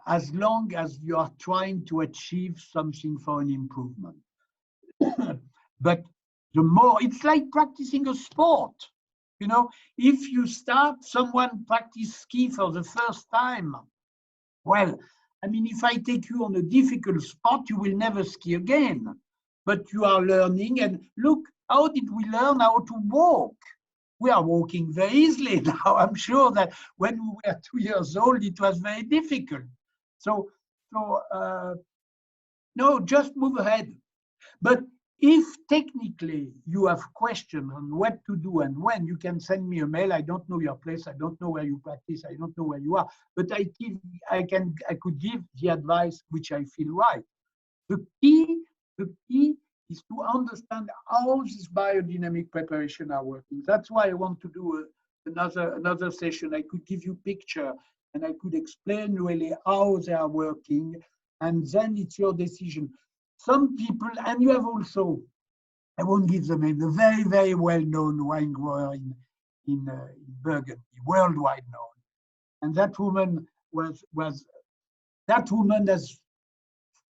as long as you are trying to achieve something for an improvement. But the more, it's like practicing a sport. You know, if you start, someone practice ski for the first time, well, I mean, if I take you on a difficult spot, you will never ski again. But you are learning, and look, how did we learn how to walk? We are walking very easily now. I'm sure that when we were 2 years old, it was very difficult. So no, just move ahead. But if technically you have questions on what to do and when, you can send me a mail. I don't know your place. I don't know where you practice. I don't know where you are. But I could give the advice which I feel right. The key is to understand how this biodynamic preparation are working. That's why I want to do another session. I could give you picture and I could explain really how they are working, and then it's your decision. Some people, and you have also, I won't give the name, the very, very well-known wine grower in Burgundy, worldwide known. And that woman that woman has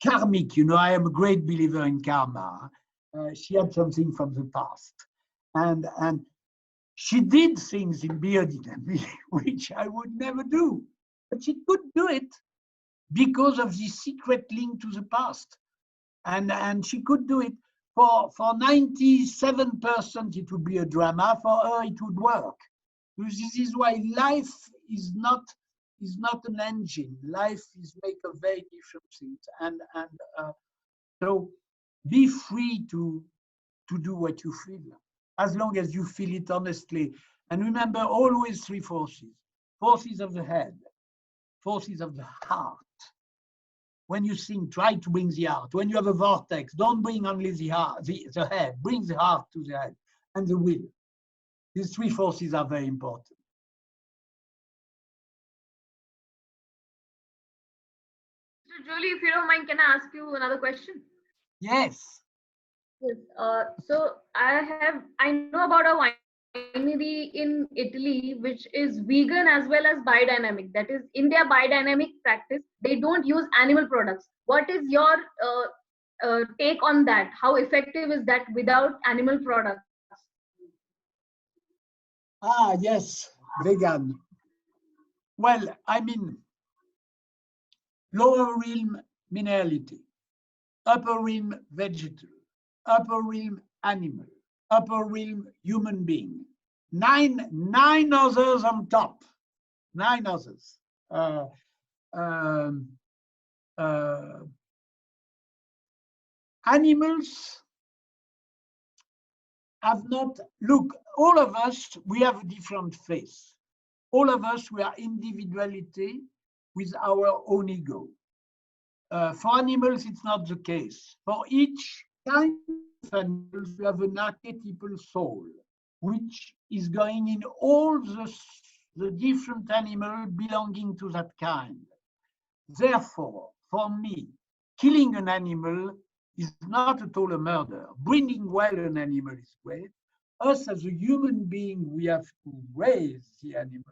karmic, you know, I am a great believer in karma. She had something from the past. And she did things in biodynamics which I would never do. But she could do it because of the secret link to the past. And she could do it. For 97%, it would be a drama. For her, it would work. This is why life is not an engine. Life is made of very different things. So be free to do what you feel, as long as you feel it honestly. And remember always 3 forces. Forces of the head, forces of the heart. When you sing, try to bring the heart. When you have a vortex, don't bring only the heart, the head. Bring the heart to the head, and the will. These 3 forces are very important. Mr. Joly, if you don't mind, can I ask you another question? Yes. Yes. So I know about a winery in Italy which is vegan as well as biodynamic. That is, in their biodynamic practice, they don't use animal products. What is your take on that? How effective is that without animal products? Ah, yes, vegan. Well, I mean, lower realm minerality, upper realm vegetal, upper realm animal, upper realm human being. Nine others on top. 9 others. Animals have not, look, all of us, we have a different face. All of us, we are individuality with our own ego. For animals, it's not the case. For each kind of animals, we have an archetypal soul, which is going in all the different animals belonging to that kind. Therefore, for me, killing an animal is not at all a murder. Breeding well an animal is great. Us as a human being, we have to raise the animals.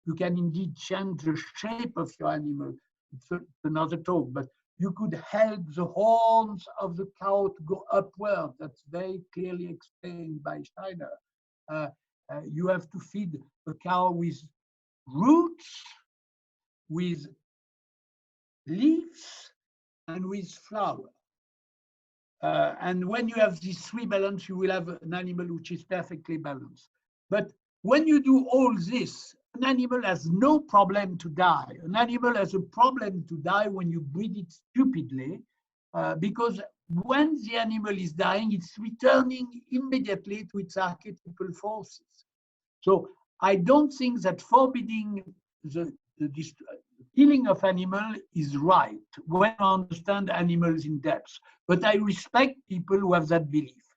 You can indeed change the shape of your animal. It's another talk, but you could help the horns of the cow to go upward. That's very clearly explained by Steiner. You have to feed the cow with roots, with leaves, and with flour. And when you have these 3 balance, you will have an animal which is perfectly balanced. But when you do all this, an animal has no problem to die. An animal has a problem to die when you breed it stupidly, because when the animal is dying, it's returning immediately to its archetypal forces. So I don't think that forbidding the killing of animal is right when I understand animals in depth. But I respect people who have that belief.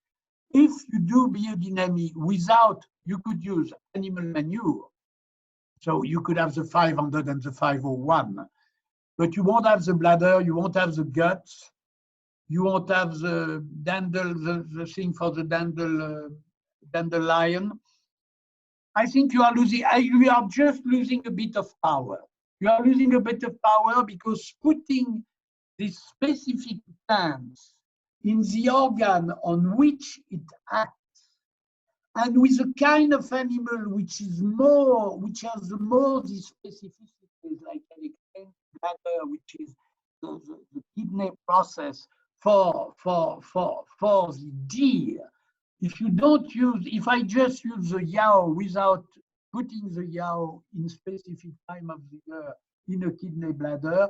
If you do biodynamics without, you could use animal manure. So you could have the 500 and the 501, but you won't have the bladder, you won't have the guts, you won't have the the thing for the dandelion. I think you are losing, you are just losing a bit of power. You are losing a bit of power because putting these specific plants in the organ on which it acts, and with a kind of animal which is more, which has more the specificities, like I explained, bladder, which is the kidney process for the deer. If you don't use, if I just use the yaw without putting the yaw in specific time of the year in a kidney bladder,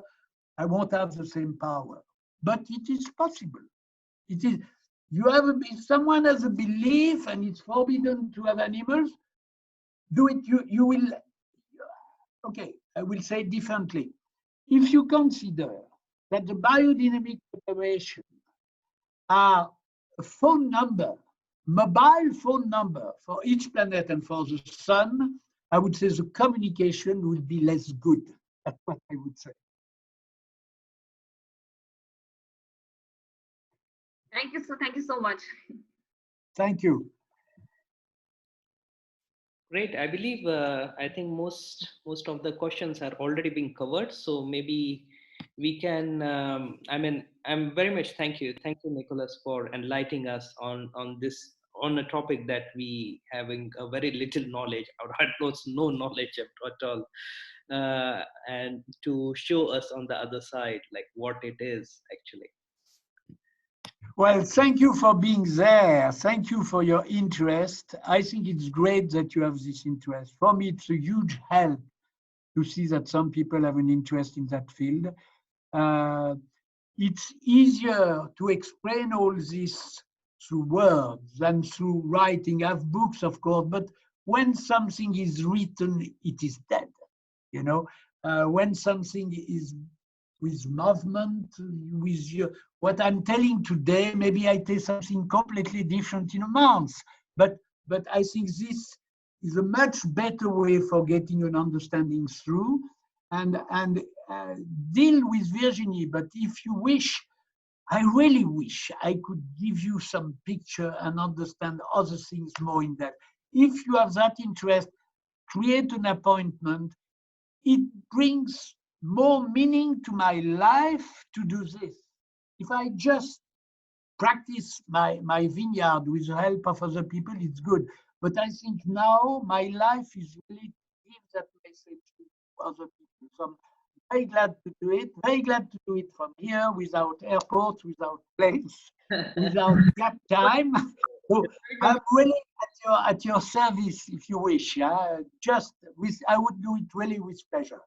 I won't have the same power. But it is possible. It is. You have if someone has a belief and it's forbidden to have animals, do it. You will. Okay, I will say differently. If you consider that the biodynamic preparation are a phone number, mobile phone number for each planet and for the sun, I would say the communication will be less good. That's what I would say. Thank you so much. Thank you. Great. I believe I think most of the questions are already being covered. So maybe we can. I'm very much thank you, Nicolas, for enlightening us on this, on a topic that we having a very little knowledge, or at most no knowledge at all, and to show us on the other side like what it is actually. Well, thank you for being there. Thank you for your interest. I think it's great that you have this interest. For me, it's a huge help to see that some people have an interest in that field. It's easier to explain all this through words than through writing. I have books, of course, but when something is written, it is dead. You know, when something is with movement, with your, what I'm telling today, maybe I tell something completely different in a month. But I think this is a much better way for getting an understanding through, and deal with Virginie. But if you wish, I really wish I could give you some picture and understand other things more in depth. If you have that interest, create an appointment. It brings more meaning to my life to do this. If I just practice my vineyard with the help of other people, it's good. But I think now my life is really to give that message to other people. So I'm very glad to do it. Very glad to do it from here without airports, without planes, without gap time. So I'm really at your service if you wish. Just with, I would do it really with pleasure.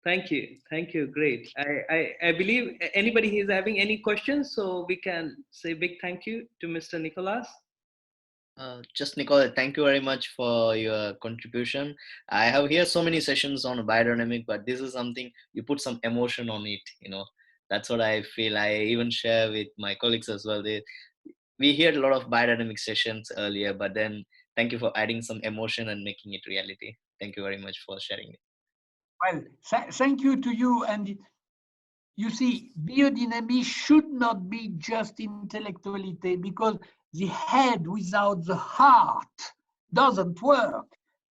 Thank you, great. I believe anybody is having any questions, so we can say big thank you to Mr. Nicolas. Just Nicole, thank you very much for your contribution. I have here so many sessions on biodynamic, but this is something you put some emotion on it. That's what I feel. I even share with my colleagues as well. We heard a lot of biodynamic sessions earlier, but then thank you for adding some emotion and making it reality. Thank you very much for sharing it. Well, thank you to you. And you see, biodynamics should not be just intellectuality, because the head without the heart doesn't work.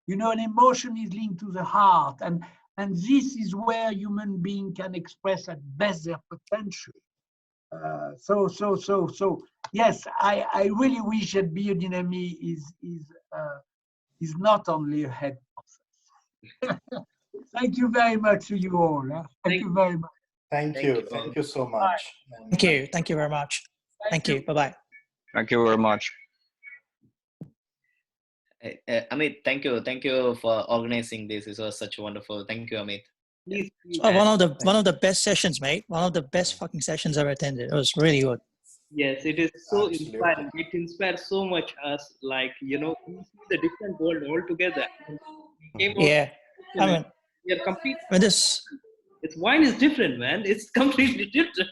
An emotion is linked to the heart, and this is where human being can express at best their potential. So yes, I really wish that biodynamics is not only a head process. Thank you very much to you all. Thank you very much. Thank you so much. Thank you very much. Thank you. Bye-bye. Thank you very much. Amit, thank you for organizing this. It was such wonderful. Thank you, Amit. Please, One of the best sessions, mate. One of the best fucking sessions I've attended. It was really good. yes, it is so Absolutely. inspiring. It inspires so much us. Like we see the different world altogether. Yeah, I mean, we are completely. this. It's wine is different, man. It's completely different.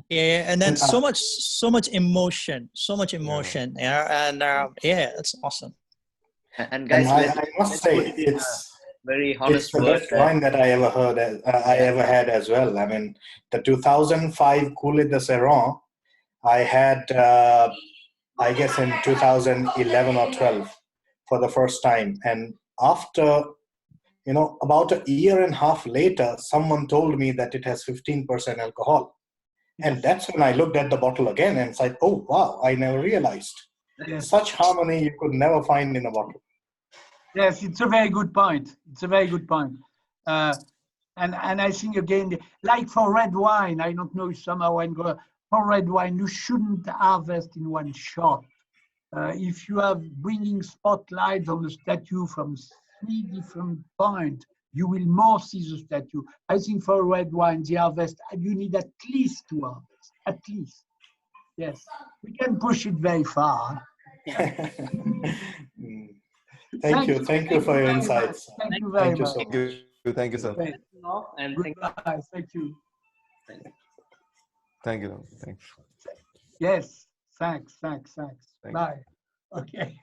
Yeah, and then so much emotion, yeah, and yeah, it's awesome. And guys, I must say, it's very honest it's the word. best wine that I ever heard. I ever had as well. I mean, the 2005 Coulée de Serrant, I had, I guess, in 2011 or 12 for the first time, and after about a year and a half later, someone told me that it has 15% alcohol. And that's when I looked at the bottle again and said, oh, wow, I never realized. Yes. Such harmony you could never find in a bottle. Yes, it's a very good point. It's a very good point. And I think, again, like for red wine, I don't know if some are wine grower, for red wine, you shouldn't harvest in one shot. If you are bringing spotlights on the statue from 3 different points, you will more see the statue. I think for red wine, the harvest, you need at least 2 harvests, at least. Yes, we can push it very far. Thank you for your insights. Thank you very much. So much. Thank you, sir. And Goodbye. Thank you. Thank you. Thanks. Yes, thanks. Thank you. Bye. Okay.